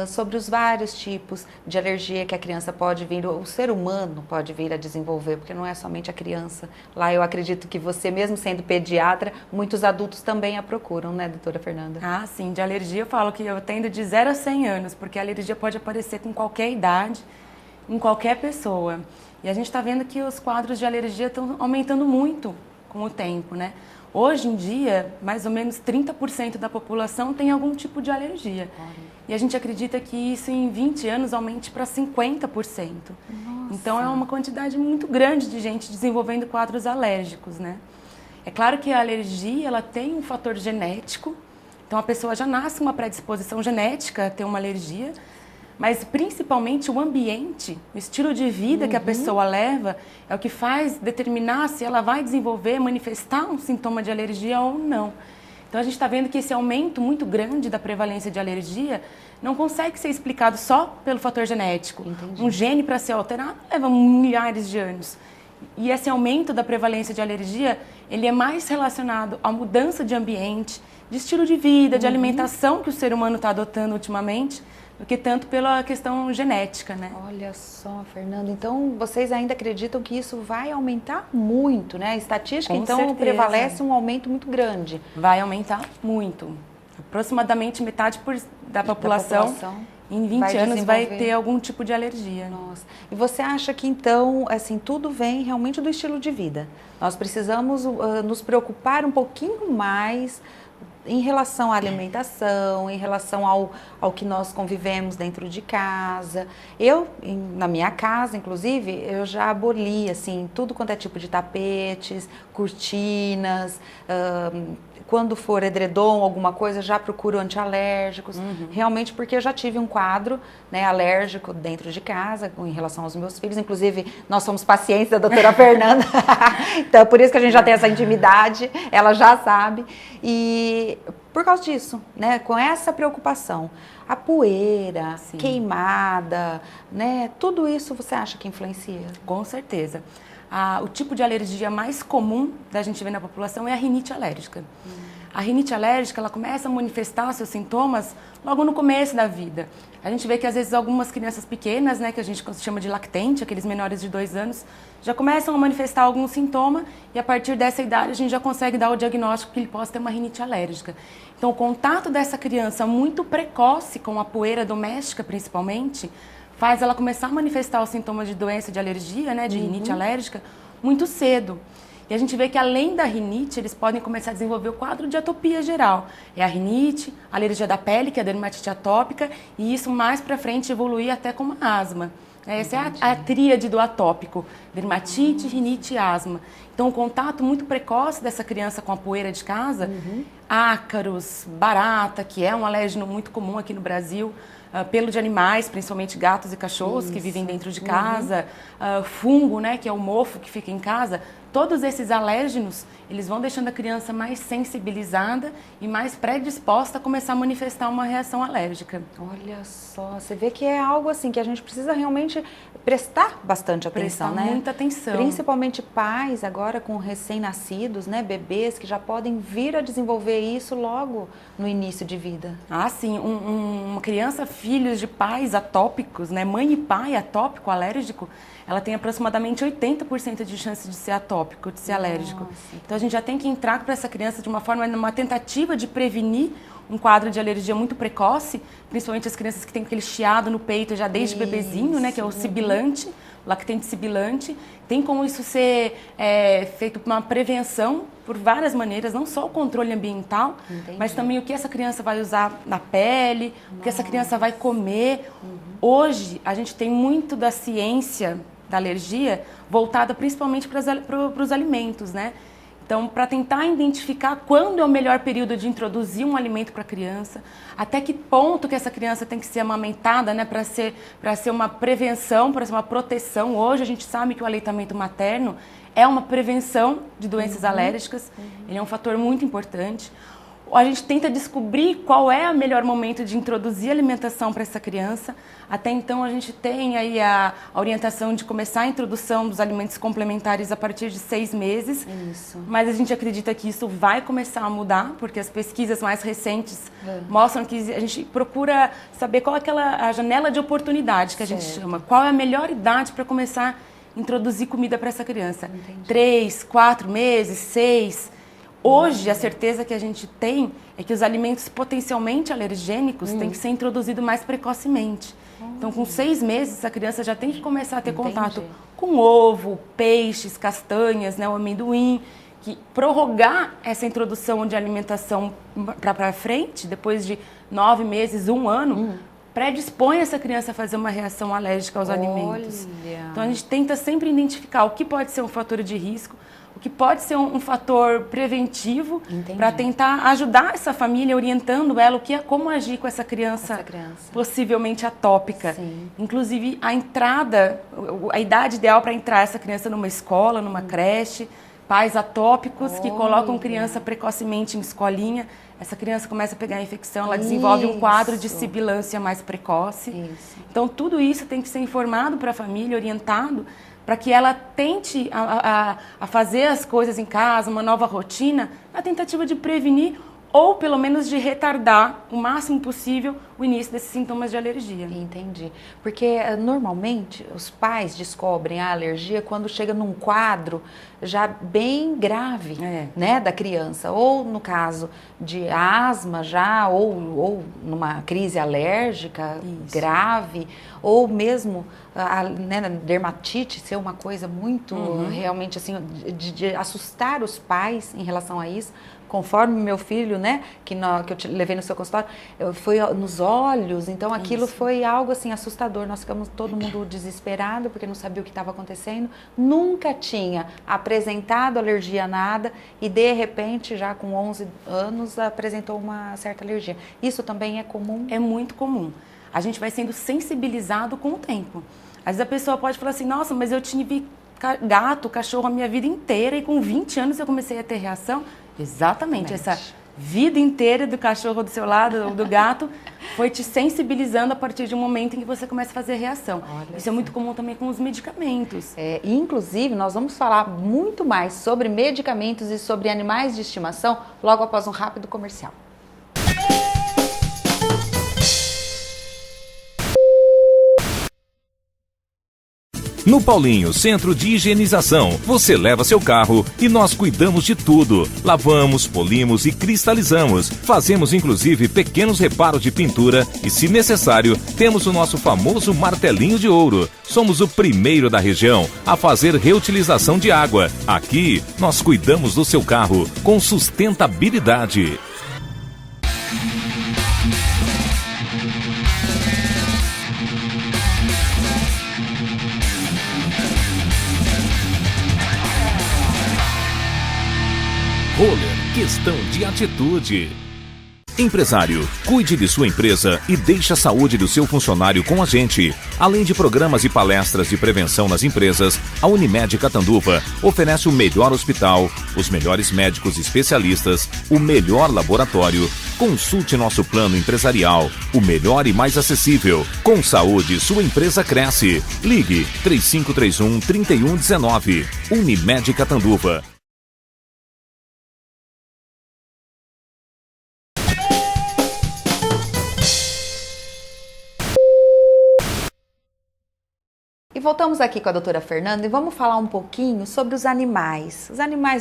sobre os vários tipos de alergia que a criança pode vir, o ser humano pode vir a desenvolver, porque não é somente a criança. Lá eu acredito que você, mesmo sendo pediatra, muitos adultos também a procuram, né, doutora Fernanda? Ah, sim, de alergia eu falo que eu atendo de 0 a 100 anos, porque a alergia pode aparecer com qualquer idade, em qualquer pessoa. E a gente está vendo que os quadros de alergia estão aumentando muito com o tempo, né? Hoje em dia, mais ou menos 30% da população tem algum tipo de alergia. E a gente acredita que isso em 20 anos aumente para 50%. Então é uma quantidade muito grande de gente desenvolvendo quadros alérgicos, né? É claro que a alergia, ela tem um fator genético. Então a pessoa já nasce com uma predisposição genética a ter uma alergia, mas principalmente o ambiente, o estilo de vida que a pessoa leva é o que faz determinar se ela vai desenvolver, manifestar um sintoma de alergia ou não. Então a gente está vendo que esse aumento muito grande da prevalência de alergia não consegue ser explicado só pelo fator genético. Entendi. Um gene para ser alterado leva milhares de anos. E esse aumento da prevalência de alergia, ele é mais relacionado à mudança de ambiente, de estilo de vida, de alimentação que o ser humano está adotando ultimamente, do que tanto pela questão genética, né? Olha só, Fernanda, então vocês ainda acreditam que isso vai aumentar muito, né? A estatística, Com então, certeza. prevalece um aumento muito grande. Vai aumentar muito. Aproximadamente metade da população em 20 anos vai ter algum tipo de alergia. Nossa. E você acha que, então, assim, tudo vem realmente do estilo de vida? Nós precisamos nos preocupar um pouquinho mais em relação à alimentação, em relação ao que nós convivemos dentro de casa. Na minha casa, inclusive, eu já aboli, assim, tudo quanto é tipo de tapetes, cortinas, quando for edredom, alguma coisa, já procuro antialérgicos. Realmente porque eu já tive um quadro, né, alérgico dentro de casa, em relação aos meus filhos. Inclusive, nós somos pacientes da doutora Fernanda. Então, por isso que a gente já tem essa intimidade, ela já sabe. E por causa disso, né, com essa preocupação, a poeira, queimada, né, tudo isso você acha que influencia? Com certeza. O tipo de alergia mais comum da gente ver na população é a rinite alérgica. A rinite alérgica, ela começa a manifestar seus sintomas logo no começo da vida. A gente vê que às vezes algumas crianças pequenas, né, que a gente chama de lactente, aqueles menores de 2 anos, já começam a manifestar algum sintoma e a partir dessa idade a gente já consegue dar o diagnóstico que ele possa ter uma rinite alérgica. Então o contato dessa criança muito precoce com a poeira doméstica, principalmente, faz ela começar a manifestar os sintomas de doença de alergia, né, de rinite alérgica, muito cedo. E a gente vê que além da rinite, eles podem começar a desenvolver o quadro de atopia geral. É a rinite, a alergia da pele, que é a dermatite atópica, e isso mais pra frente evoluir até como asma. Essa é a tríade do atópico, dermatite, rinite e asma. Então o contato muito precoce dessa criança com a poeira de casa, ácaros, barata, que é um alérgeno muito comum aqui no Brasil, pelo de animais, principalmente gatos e cachorros que vivem dentro de casa, fungo, né, que é o mofo que fica em casa. Todos esses alérgenos, eles vão deixando a criança mais sensibilizada e mais predisposta a começar a manifestar uma reação alérgica. Olha só, você vê que é algo assim que a gente precisa realmente prestar bastante atenção, né? Muita atenção. Principalmente pais agora com recém-nascidos, né, bebês que já podem vir a desenvolver isso logo no início de vida. Ah, sim, uma criança, filhos de pais atópicos, né, mãe e pai atópico, alérgico, ela tem aproximadamente 80% de chance de ser atópico, de ser alérgico. Então a gente já tem que entrar para essa criança de uma forma, numa tentativa de prevenir um quadro de alergia muito precoce, principalmente as crianças que têm aquele chiado no peito já desde bebezinho, né, que é o sibilante, lactente sibilante. Tem como isso ser feito uma prevenção por várias maneiras, não só o controle ambiental, mas também o que essa criança vai usar na pele, o que essa criança vai comer. Hoje, a gente tem muito da ciência da alergia voltada principalmente para os alimentos, né? Então, para tentar identificar quando é o melhor período de introduzir um alimento para a criança, até que ponto que essa criança tem que ser amamentada, né, para ser uma prevenção, para ser uma proteção. Hoje a gente sabe que o aleitamento materno é uma prevenção de doenças alérgicas, ele é um fator muito importante. A gente tenta descobrir qual é o melhor momento de introduzir alimentação para essa criança. Até então a gente tem aí a orientação de começar a introdução dos alimentos complementares a partir de 6 meses. Isso. Mas a gente acredita que isso vai começar a mudar, porque as pesquisas mais recentes mostram que a gente procura saber qual é a janela de oportunidade que a gente chama. Qual é a melhor idade para começar a introduzir comida para essa criança. 3, 4 meses, 6. Hoje, a certeza que a gente tem é que os alimentos potencialmente alergênicos têm que ser introduzidos mais precocemente. Então, com 6 meses, a criança já tem que começar a ter contato com ovo, peixes, castanhas, né, o amendoim, que prorrogar essa introdução de alimentação para frente, depois de 9 meses, 1 ano, predispõe essa criança a fazer uma reação alérgica aos alimentos. Então a gente tenta sempre identificar o que pode ser um fator de risco, o que pode ser um fator preventivo, para tentar ajudar essa família, orientando ela como agir com essa criança possivelmente atópica. Sim. Inclusive a entrada, a idade ideal para entrar essa criança numa escola, numa creche, pais atópicos que colocam criança precocemente em escolinha. Essa criança começa a pegar a infecção, ela desenvolve um quadro de sibilância mais precoce. Então, tudo isso tem que ser informado para a família, orientado, para que ela tente a fazer as coisas em casa, uma nova rotina, na tentativa de prevenir ou pelo menos de retardar o máximo possível o início desses sintomas de alergia. Entendi. Porque normalmente os pais descobrem a alergia quando chega num quadro já bem grave, né, da criança. Ou no caso de asma já, ou numa crise alérgica grave, ou mesmo né, dermatite ser uma coisa muito realmente assim, de assustar os pais em relação a isso. Conforme meu filho, né, que eu te levei no seu consultório, foi nos olhos, então aquilo foi algo assim assustador. Nós ficamos todo mundo desesperado porque não sabia o que estava acontecendo, nunca tinha apresentado alergia a nada e de repente já com 11 anos apresentou uma certa alergia. Isso também é comum? É muito comum. A gente vai sendo sensibilizado com o tempo. Às vezes a pessoa pode falar assim, nossa, mas eu tive gato, cachorro a minha vida inteira e com 20 anos eu comecei a ter reação. Exatamente, essa vida inteira do cachorro do seu lado, do gato, foi te sensibilizando a partir de um momento em que você começa a fazer reação. Isso é muito comum também com os medicamentos. Inclusive, nós vamos falar muito mais sobre medicamentos e sobre animais de estimação logo após um rápido comercial. No Paulinho Centro de Higienização, você leva seu carro e nós cuidamos de tudo. Lavamos, polimos e cristalizamos. Fazemos inclusive pequenos reparos de pintura e, se necessário, temos o nosso famoso martelinho de ouro. Somos o primeiro da região a fazer reutilização de água. Aqui, nós cuidamos do seu carro com sustentabilidade. Roller, questão de atitude. Empresário, cuide de sua empresa e deixe a saúde do seu funcionário com a gente. Além de programas e palestras de prevenção nas empresas, a Unimed Catanduva oferece o melhor hospital, os melhores médicos especialistas, o melhor laboratório. Consulte nosso plano empresarial, o melhor e mais acessível. Com saúde, sua empresa cresce. Ligue 3531-3119. Unimed Catanduva. E voltamos aqui com a doutora Fernanda e vamos falar um pouquinho sobre os animais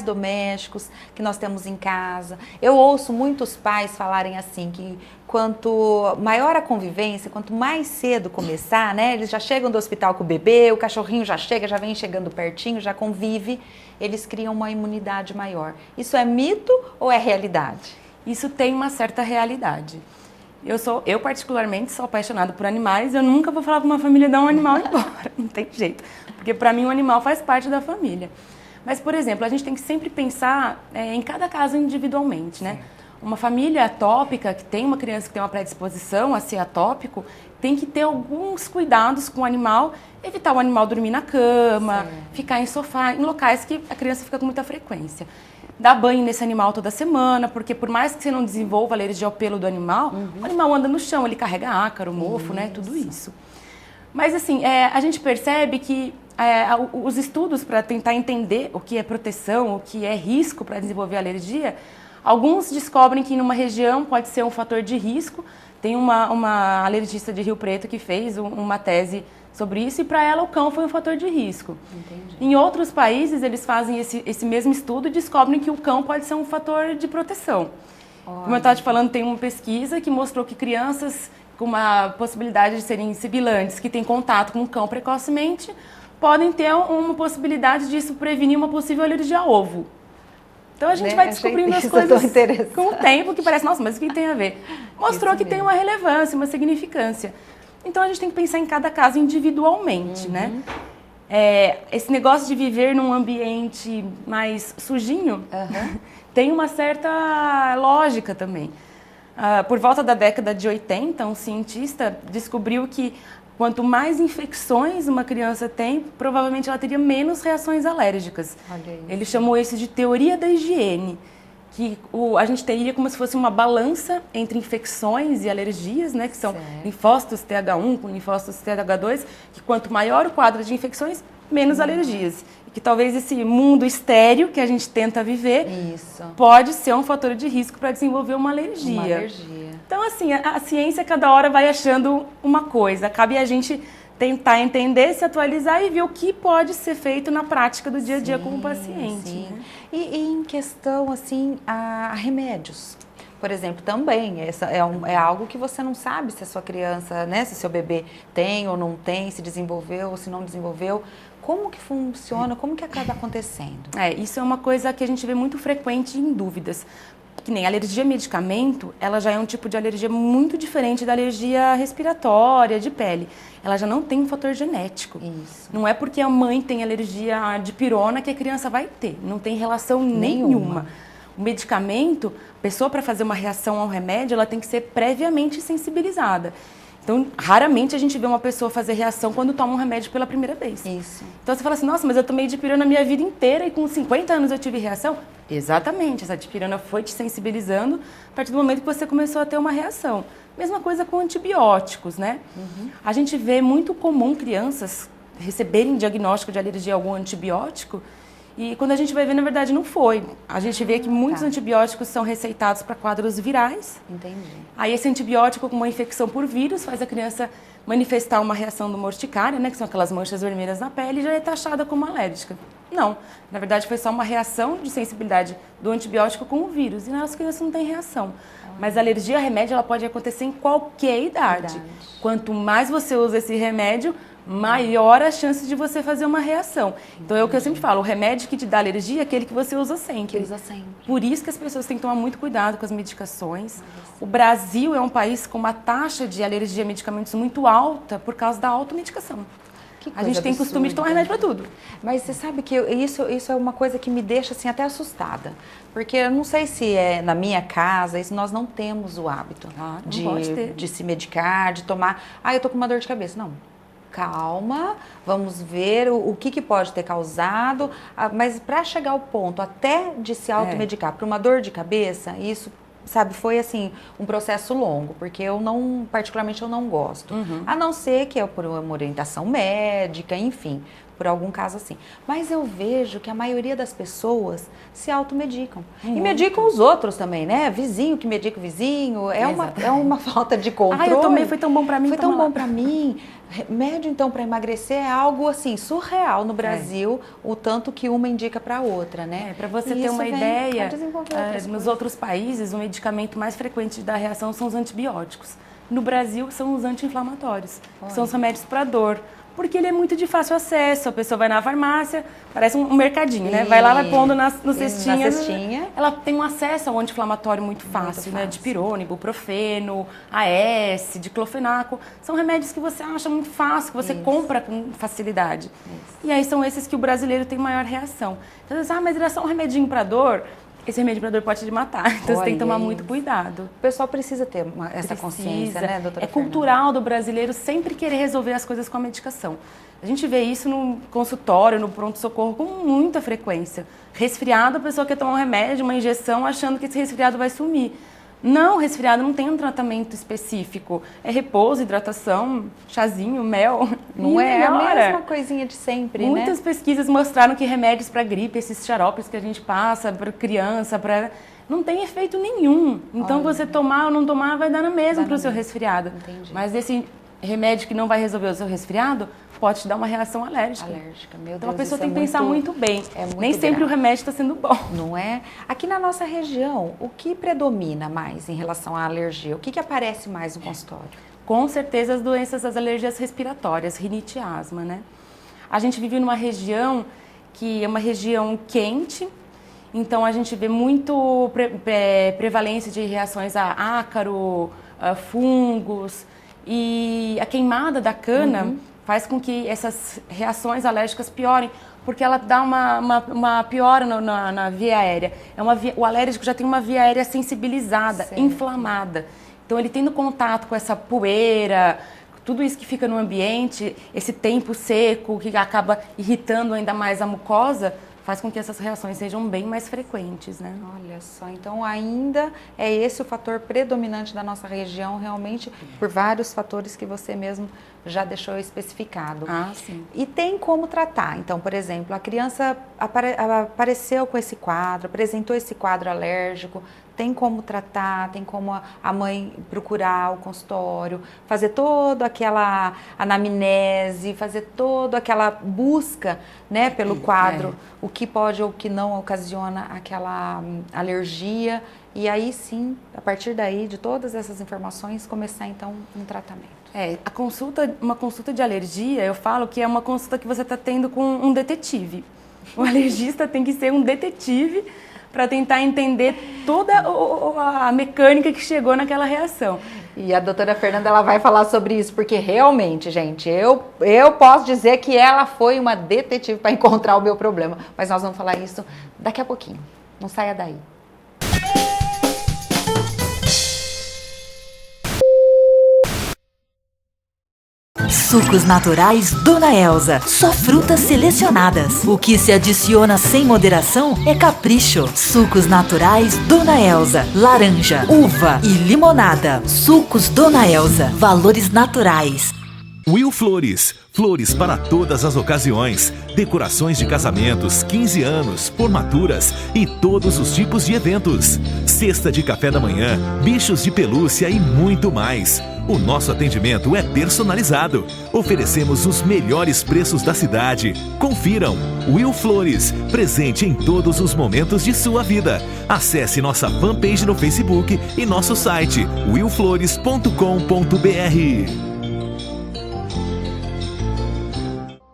domésticos que nós temos em casa. Eu ouço muitos pais falarem assim, que quanto maior a convivência, quanto mais cedo começar, né? Eles já chegam do hospital com o bebê, o cachorrinho já chega, já vem chegando pertinho, já convive, eles criam uma imunidade maior. Isso é mito ou é realidade? Isso tem uma certa realidade. Eu particularmente sou apaixonada por animais, eu nunca vou falar para uma família dar um animal embora, não tem jeito, porque para mim o animal faz parte da família. Mas, por exemplo, a gente tem que sempre pensar em cada caso individualmente, né? Uma família atópica, que tem uma criança que tem uma predisposição a ser atópico, tem que ter alguns cuidados com o animal, evitar o animal dormir na cama, ficar em sofá, em locais que a criança fica com muita frequência. Dar banho nesse animal toda semana, porque por mais que você não desenvolva alergia ao pelo do animal, o animal anda no chão, ele carrega ácaro, mofo, né? Tudo isso. Mas assim, a gente percebe que os estudos para tentar entender o que é proteção, o que é risco para desenvolver alergia, alguns descobrem que numa região pode ser um fator de risco. Tem uma alergista de Rio Preto que fez uma tese sobre isso, e para ela o cão foi um fator de risco. Entendi. Em outros países, eles fazem esse mesmo estudo e descobrem que o cão pode ser um fator de proteção. Como eu estava te falando, tem uma pesquisa que mostrou que crianças com uma possibilidade de serem sibilantes, que têm contato com o cão precocemente, podem ter uma possibilidade disso prevenir uma possível alergia a ovo. Então a gente Né? vai descobrindo Achei as isso coisas tão interessante. com o tempo, que parece, nossa, mas o que tem a ver? Mostrou Isso que tem mesmo. uma relevância, uma significância. Então a gente tem que pensar em cada caso individualmente, né? Esse negócio de viver num ambiente mais sujinho tem uma certa lógica também. Por volta da década de 80, um cientista descobriu que quanto mais infecções uma criança tem, provavelmente ela teria menos reações alérgicas. Olha isso. Ele chamou isso de teoria da higiene, que a gente teria como se fosse uma balança entre infecções e alergias, né, que são linfócitos TH1 com linfócitos TH2, que quanto maior o quadro de infecções, menos alergias. E que talvez esse mundo estéril que a gente tenta viver pode ser um fator de risco para desenvolver uma alergia. Uma alergia. Então, assim, a ciência cada hora vai achando uma coisa. Cabe a gente tentar entender, se atualizar e ver o que pode ser feito na prática do dia a dia com o paciente. Sim. Né? E em questão, assim, a remédios, por exemplo, também, é algo que você não sabe se a sua criança, né, se seu bebê tem ou não tem, se desenvolveu ou se não desenvolveu. Como que funciona, como que acaba acontecendo? Isso é uma coisa que a gente vê muito frequente em dúvidas. Que nem alergia a medicamento, ela já é um tipo de alergia muito diferente da alergia respiratória, de pele. Ela já não tem um fator genético. Isso. Não é porque a mãe tem alergia à dipirona que a criança vai ter. Não tem relação nenhuma. O medicamento, a pessoa para fazer uma reação ao remédio, ela tem que ser previamente sensibilizada. Então, raramente a gente vê uma pessoa fazer reação quando toma um remédio pela primeira vez. Isso. Então você fala assim, nossa, mas eu tomei dipirona a minha vida inteira e com 50 anos eu tive reação? Exatamente, essa dipirona foi te sensibilizando a partir do momento que você começou a ter uma reação. Mesma coisa com antibióticos, né? A gente vê muito comum crianças receberem diagnóstico de alergia a algum antibiótico e quando a gente vai ver, na verdade, não foi. A gente vê que muitos antibióticos são receitados para quadros virais. Entendi. Aí esse antibiótico com uma infecção por vírus faz a criança manifestar uma reação do urticária, né, que são aquelas manchas vermelhas na pele, e já é taxada como alérgica. Não, na verdade foi só uma reação de sensibilidade do antibiótico com o vírus, e nas crianças não tem reação. Mas a alergia a remédio ela pode acontecer em qualquer idade. Quanto mais você usa esse remédio, maior a chance de você fazer uma reação. Então é o que eu sempre falo, o remédio que te dá alergia é aquele que você usa sempre. Por isso que as pessoas têm que tomar muito cuidado com as medicações. O Brasil é um país com uma taxa de alergia a medicamentos muito alta por causa da automedicação. A gente tem costume de tomar remédio para tudo. Mas você sabe que isso é uma coisa que me deixa assim até assustada. Porque eu não sei se é na minha casa, nós não temos o hábito de se medicar, de tomar. Eu tô com uma dor de cabeça. Não. Calma, vamos ver o que pode ter causado, mas para chegar ao ponto até de se automedicar para uma dor de cabeça, isso, sabe, foi assim, um processo longo, porque particularmente eu não gosto, a não ser que é por uma orientação médica, enfim, por algum caso assim. Mas eu vejo que a maioria das pessoas se automedicam. E medicam os outros também, né? Vizinho que medica o vizinho. É uma falta de controle. Eu tomei, foi tão bom pra mim. Foi tão bom pra mim. Remédio, então, para emagrecer é algo, assim, surreal no Brasil, o tanto que uma indica pra outra, né? Para você ter uma ideia, nos outros países, o medicamento mais frequente da reação são os antibióticos. No Brasil, são os anti-inflamatórios, que são os remédios para dor. Porque ele é muito de fácil acesso, a pessoa vai na farmácia, parece um mercadinho, né? Vai lá, vai pondo no cestinha. Na cestinha. Ela tem um acesso ao anti-inflamatório muito fácil, né? Dipirona, ibuprofeno, AS, diclofenaco. São remédios que você acha muito fácil, que você compra com facilidade. E aí são esses que o brasileiro tem maior reação. Então, você diz, mas ele é só um remedinho para dor. Esse remédio para dor pode te matar, então você tem que tomar muito cuidado. O pessoal precisa ter essa consciência, né, doutora Fernanda? Cultural do brasileiro sempre querer resolver as coisas com a medicação. A gente vê isso no consultório, no pronto-socorro com muita frequência. Resfriado, a pessoa quer tomar um remédio, uma injeção, achando que esse resfriado vai sumir. Não, resfriado não tem um tratamento específico. É repouso, hidratação, chazinho, mel. Não é a mesma coisinha de sempre, né? Muitas pesquisas mostraram que remédios para gripe, esses xaropes que a gente passa para criança, não tem efeito nenhum. Então você tomar ou não tomar vai dar na mesma para o seu resfriado. Entendi. Mas esse remédio que não vai resolver o seu resfriado pode te dar uma reação alérgica. Meu Deus, então a pessoa tem que pensar muito bem. Nem sempre o remédio está sendo bom. Não é? Aqui na nossa região, o que predomina mais em relação à alergia? O que aparece mais no consultório? Com certeza as doenças, as alergias respiratórias, rinite e asma, né? A gente vive numa região que é uma região quente Então, a gente vê muito prevalência de reações a ácaro, a fungos, e a queimada da cana faz com que essas reações alérgicas piorem, porque ela dá uma piora na via aérea. O alérgico já tem uma via aérea sensibilizada, certo, inflamada. Então, ele tendo contato com essa poeira, tudo isso que fica no ambiente, esse tempo seco que acaba irritando ainda mais a mucosa, faz com que essas reações sejam bem mais frequentes, né? Olha só, então ainda é esse o fator predominante da nossa região, realmente, por vários fatores que você mesmo já deixou especificado. Ah, sim. E tem como tratar. Então, por exemplo, a criança apareceu com esse quadro, apresentou esse quadro alérgico, tem como tratar, tem como a mãe procurar o consultório, fazer toda aquela anamnese, fazer toda aquela busca, né, pelo quadro, o que pode ou o que não ocasiona aquela alergia, e aí sim, a partir daí, de todas essas informações, começar então um tratamento. Uma consulta de alergia, eu falo que é uma consulta que você está tendo com um detetive. O alergista tem que ser um detetive para tentar entender toda a mecânica que chegou naquela reação. E a doutora Fernanda, ela vai falar sobre isso, porque realmente, gente, eu posso dizer que ela foi uma detetive para encontrar o meu problema, mas nós vamos falar isso daqui a pouquinho. Não saia daí. Sucos naturais Dona Elza. Só frutas selecionadas. O que se adiciona sem moderação é capricho. Sucos naturais Dona Elza. Laranja, uva e limonada. Sucos Dona Elza. Valores naturais. Will Flores. Flores para todas as ocasiões. Decorações de casamentos, 15 anos, formaturas e todos os tipos de eventos. Cesta de café da manhã, bichos de pelúcia e muito mais. O nosso atendimento é personalizado. Oferecemos os melhores preços da cidade. Confiram. Will Flores, presente em todos os momentos de sua vida. Acesse nossa fanpage no Facebook e nosso site willflores.com.br.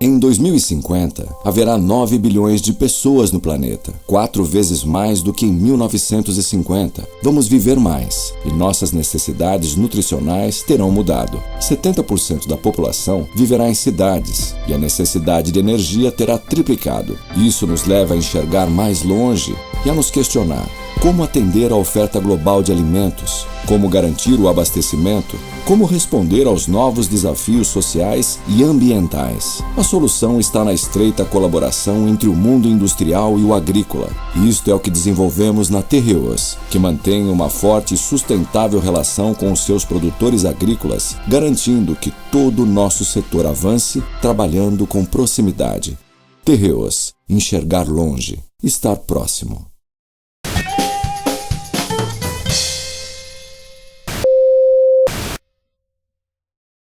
Em 2050, haverá 9 bilhões de pessoas no planeta, 4 vezes mais do que em 1950. Vamos viver mais e nossas necessidades nutricionais terão mudado. 70% da população viverá em cidades e a necessidade de energia terá triplicado. Isso nos leva a enxergar mais longe e a nos questionar como atender à oferta global de alimentos, como garantir o abastecimento, como responder aos novos desafios sociais e ambientais. A solução está na estreita colaboração entre o mundo industrial e o agrícola. Isto é o que desenvolvemos na Terreos, que mantém uma forte e sustentável relação com os seus produtores agrícolas, garantindo que todo o nosso setor avance, trabalhando com proximidade. Terreos, enxergar longe, estar próximo.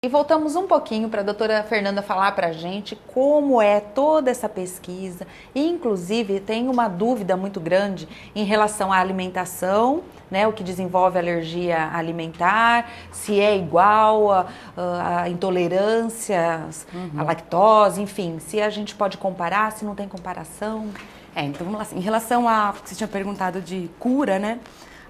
E voltamos um pouquinho para a doutora Fernanda falar para a gente como é toda essa pesquisa. E, inclusive, tem uma dúvida muito grande em relação à alimentação, né, o que desenvolve alergia alimentar, se é igual a intolerâncias, a lactose, enfim, se a gente pode comparar, se não tem comparação. Então vamos lá. Em relação a que você tinha perguntado de cura, né?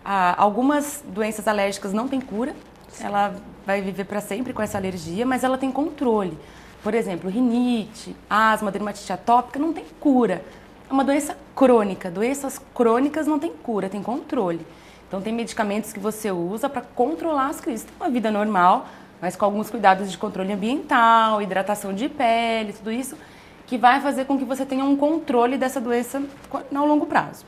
Algumas doenças alérgicas não têm cura. Ela vai viver para sempre com essa alergia, mas ela tem controle. Por exemplo, rinite, asma, dermatite atópica não tem cura. É uma doença crônica. Doenças crônicas não tem cura, tem controle. Então tem medicamentos que você usa para controlar as crises. Tem uma vida normal, mas com alguns cuidados de controle ambiental, hidratação de pele, tudo isso, que vai fazer com que você tenha um controle dessa doença no longo prazo.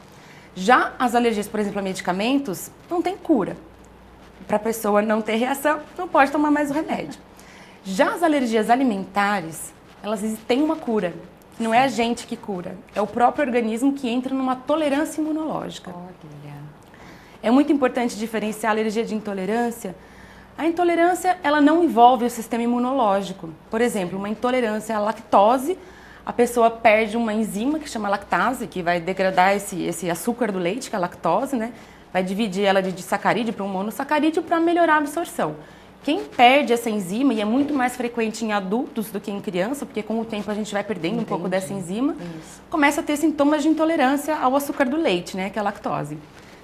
Já as alergias, por exemplo, a medicamentos, não tem cura. Para a pessoa não ter reação, não pode tomar mais o remédio. Já as alergias alimentares, elas têm uma cura. Não é a gente que cura, é o próprio organismo que entra numa tolerância imunológica. Olha. É muito importante diferenciar a alergia de intolerância. A intolerância, ela não envolve o sistema imunológico. Por exemplo, uma intolerância à lactose, a pessoa perde uma enzima que chama lactase, que vai degradar esse açúcar do leite, que é a lactose, né? Vai dividir ela de disacarídeo para um monossacarídeo para melhorar a absorção. Quem perde essa enzima, e é muito mais frequente em adultos do que em criança, porque com o tempo a gente vai perdendo um pouco dessa enzima, começa a ter sintomas de intolerância ao açúcar do leite, né, que é a lactose.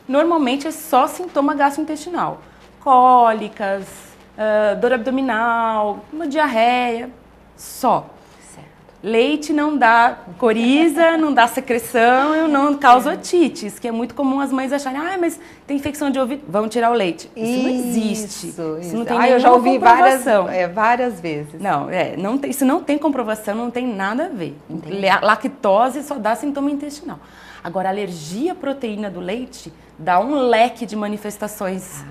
Normalmente é só sintoma gastrointestinal, cólicas, dor abdominal, uma diarreia, só. Leite não dá coriza, não dá secreção, não causa otites, que é muito comum as mães acharem, mas tem infecção de ouvido, vamos tirar o leite. Isso não existe. Isso não tem nenhuma eu já ouvi comprovação. várias vezes. Isso não tem comprovação, não tem nada a ver. Lactose só dá sintoma intestinal. Agora, a alergia à proteína do leite dá um leque de manifestações.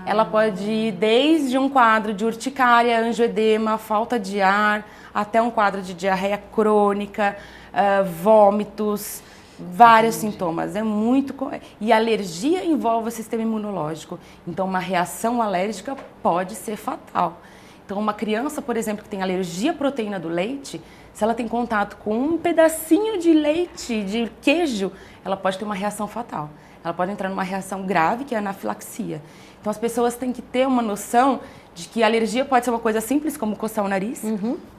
Ela pode ir desde um quadro de urticária, angioedema, falta de ar, até um quadro de diarreia crônica, vômitos, vários sintomas. E a alergia envolve o sistema imunológico. Então, uma reação alérgica pode ser fatal. Então, uma criança, por exemplo, que tem alergia à proteína do leite, se ela tem contato com um pedacinho de leite, de queijo, ela pode ter uma reação fatal. Ela pode entrar numa reação grave, que é a anafilaxia. Então, as pessoas têm que ter uma noção de que a alergia pode ser uma coisa simples, como coçar o nariz,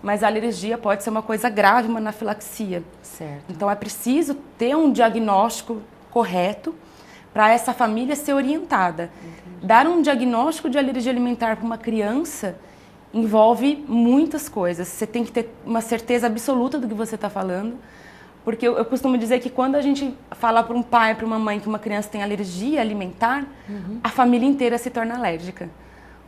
mas a alergia pode ser uma coisa grave, uma anafilaxia. Certo. Então, é preciso ter um diagnóstico correto para essa família ser orientada. Dar um diagnóstico de alergia alimentar para uma criança envolve muitas coisas. Você tem que ter uma certeza absoluta do que você está falando, porque eu costumo dizer que quando a gente fala para um pai, para uma mãe que uma criança tem alergia alimentar, a família inteira se torna alérgica.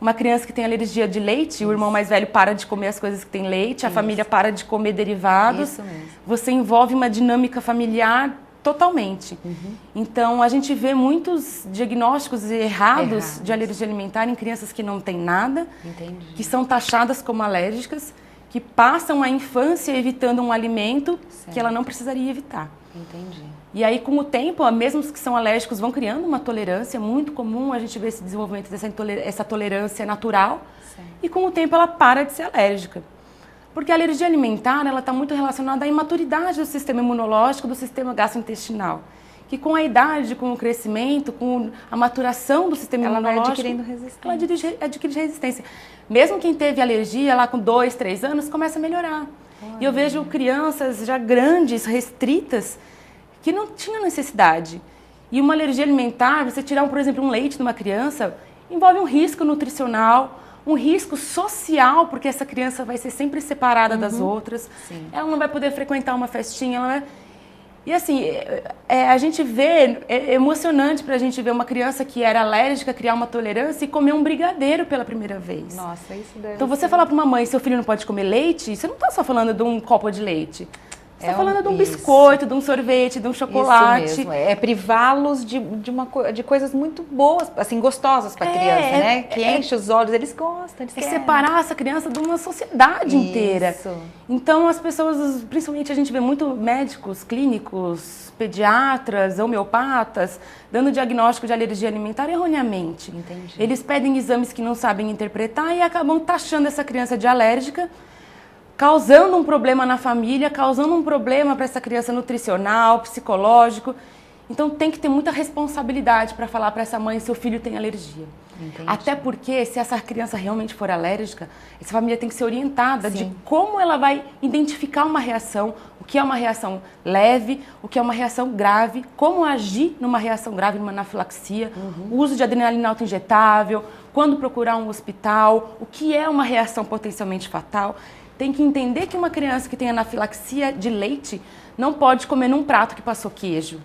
Uma criança que tem alergia de leite, o irmão mais velho para de comer as coisas que tem leite, a família para de comer derivados. Isso mesmo. Você envolve uma dinâmica familiar totalmente. Então, a gente vê muitos diagnósticos errados de alergia alimentar em crianças que não têm nada, que são taxadas como alérgicas, que passam a infância evitando um alimento que ela não precisaria evitar. E aí, com o tempo, mesmo os que são alérgicos vão criando uma tolerância. É muito comum a gente ver esse desenvolvimento dessa tolerância natural. E com o tempo ela para de ser alérgica. Porque a alergia alimentar ela está muito relacionada à imaturidade do sistema imunológico, do sistema gastrointestinal. Que com a idade, com o crescimento, com a maturação do sistema imunológico, vai adquirindo resistência. Ela adquire resistência. Mesmo quem teve alergia lá com 2, 3 anos, começa a melhorar. E eu vejo crianças já grandes, restritas, que não tinham necessidade. E uma alergia alimentar, você tirar, por exemplo, um leite de uma criança, envolve um risco nutricional, um risco social, porque essa criança vai ser sempre separada das outras. Ela não vai poder frequentar uma festinha, ela vai... E assim, a gente vê, é emocionante pra gente ver uma criança que era alérgica criar uma tolerância e comer um brigadeiro pela primeira vez. Nossa, isso deve Então você falar pra uma mãe, seu filho não pode comer leite, você não tá só falando de um copo de leite. Você está falando de um biscoito, de um sorvete, de um chocolate. Isso mesmo, é privá-los de coisas muito boas, assim, gostosas para a criança, né? Que enche os olhos, eles gostam, eles querem. Separar essa criança de uma sociedade inteira. Então, as pessoas, principalmente a gente vê muito médicos, clínicos, pediatras, homeopatas, dando diagnóstico de alergia alimentar erroneamente. Eles pedem exames que não sabem interpretar e acabam taxando essa criança de alérgica, causando um problema na família, causando um problema para essa criança nutricional, psicológico. Então tem que ter muita responsabilidade para falar para essa mãe se o filho tem alergia. Até porque, se essa criança realmente for alérgica, essa família tem que ser orientada de como ela vai identificar uma reação, o que é uma reação leve, o que é uma reação grave, como agir numa reação grave, numa anafilaxia, o uso de adrenalina autoinjetável, quando procurar um hospital, o que é uma reação potencialmente fatal. Tem que entender que uma criança que tem anafilaxia de leite não pode comer num prato que passou queijo.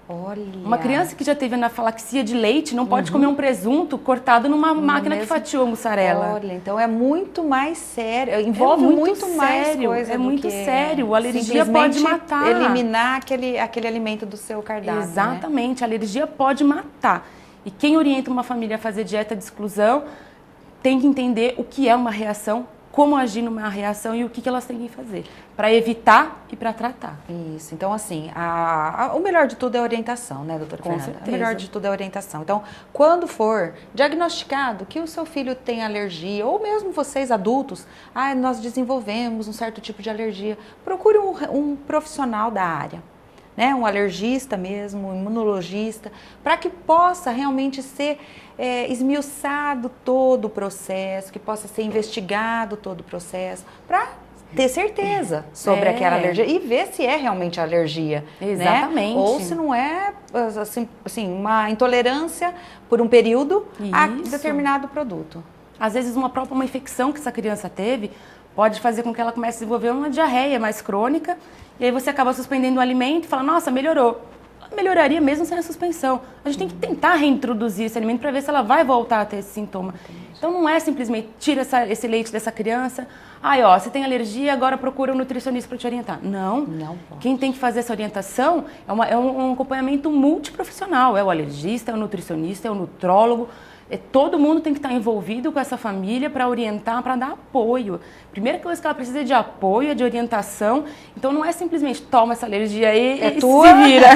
Olha. Uma criança que já teve anafilaxia de leite não pode comer um presunto cortado numa máquina que fatiou mussarela. Olha, então é muito mais sério, envolve muito mais coisa. É muito sério, a alergia pode matar. Eliminar aquele alimento do seu cardápio. Exatamente, a alergia pode matar. E quem orienta uma família a fazer dieta de exclusão tem que entender o que é uma reação, como agir numa reação e o que elas têm que fazer para evitar e para tratar. Isso. Então, assim, o melhor de tudo é a orientação, né, doutora Fernanda? Certeza. O melhor de tudo é a orientação. Então, quando for diagnosticado que o seu filho tem alergia, ou mesmo vocês adultos, nós desenvolvemos um certo tipo de alergia, procure um profissional da área. né, um alergista mesmo, um imunologista, para que possa realmente ser esmiuçado todo o processo, que possa ser investigado todo o processo, para ter certeza sobre aquela alergia e ver se é realmente alergia. Exatamente. Né? Ou se não é assim, uma intolerância por um período a determinado produto. Às vezes uma infecção que essa criança teve pode fazer com que ela comece a desenvolver uma diarreia mais crônica e aí você acaba suspendendo o alimento e fala, nossa, melhorou. Melhoraria mesmo sem a suspensão. A gente tem que tentar reintroduzir esse alimento para ver se ela vai voltar a ter esse sintoma. Então não é simplesmente tira esse leite dessa criança, você tem alergia, agora procura um nutricionista para te orientar. Não. Quem tem que fazer essa orientação é um acompanhamento multiprofissional. É o alergista, é o nutricionista, é o nutrólogo. Todo mundo tem que estar envolvido com essa família para orientar, para dar apoio. Primeira coisa que ela precisa é de apoio, é de orientação. Então não é simplesmente toma essa alergia aí e tua, se vira.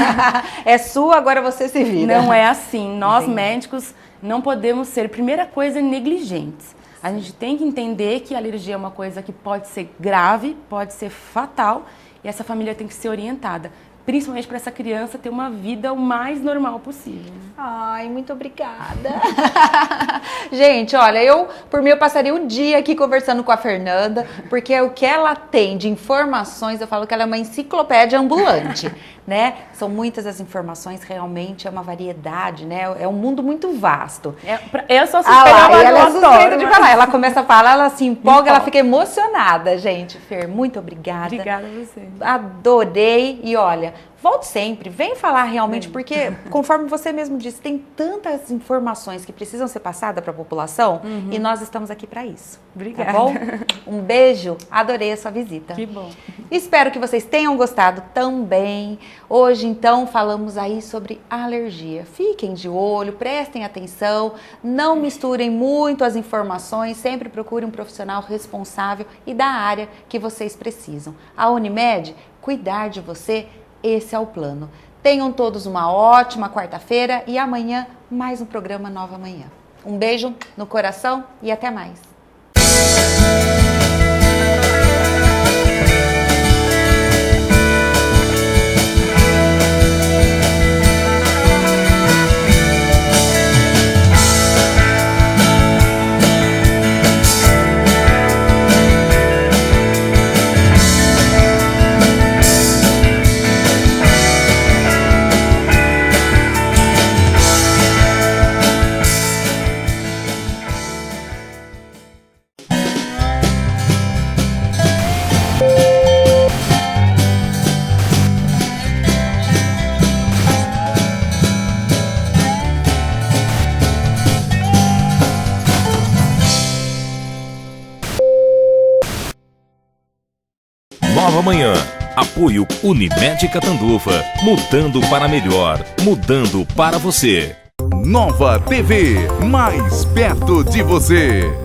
É sua, agora você se vira. Não é assim. Nós médicos não podemos ser, primeira coisa, negligentes. A gente tem que entender que a alergia é uma coisa que pode ser grave, pode ser fatal e essa família tem que ser orientada. Principalmente para essa criança ter uma vida o mais normal possível. Ai, muito obrigada. Gente, olha, por mim, eu passaria o dia aqui conversando com a Fernanda, porque o que ela tem de informações, eu falo que ela é uma enciclopédia ambulante, né? São muitas as informações, realmente é uma variedade, né? É um mundo muito vasto. Eu sou suspeita de falar. Ela começa a falar, ela se empolga, ela fica emocionada, gente. Fer, muito obrigada. Obrigada a você. Adorei e olha, volte sempre, vem falar realmente, porque conforme você mesmo disse, tem tantas informações que precisam ser passadas para a população e nós estamos aqui para isso. Obrigada. Tá bom? Um beijo, adorei a sua visita. Que bom. Espero que vocês tenham gostado também. Hoje, então, falamos aí sobre alergia. Fiquem de olho, prestem atenção, não misturem muito as informações, sempre procure um profissional responsável e da área que vocês precisam. A Unimed, cuidar de você, esse é o plano. Tenham todos uma ótima quarta-feira e amanhã mais um programa Nova Manhã. Um beijo no coração e até mais. Nova Manhã. Apoio Unimed Catanduva. Mudando para melhor. Mudando para você. Nova TV. Mais perto de você.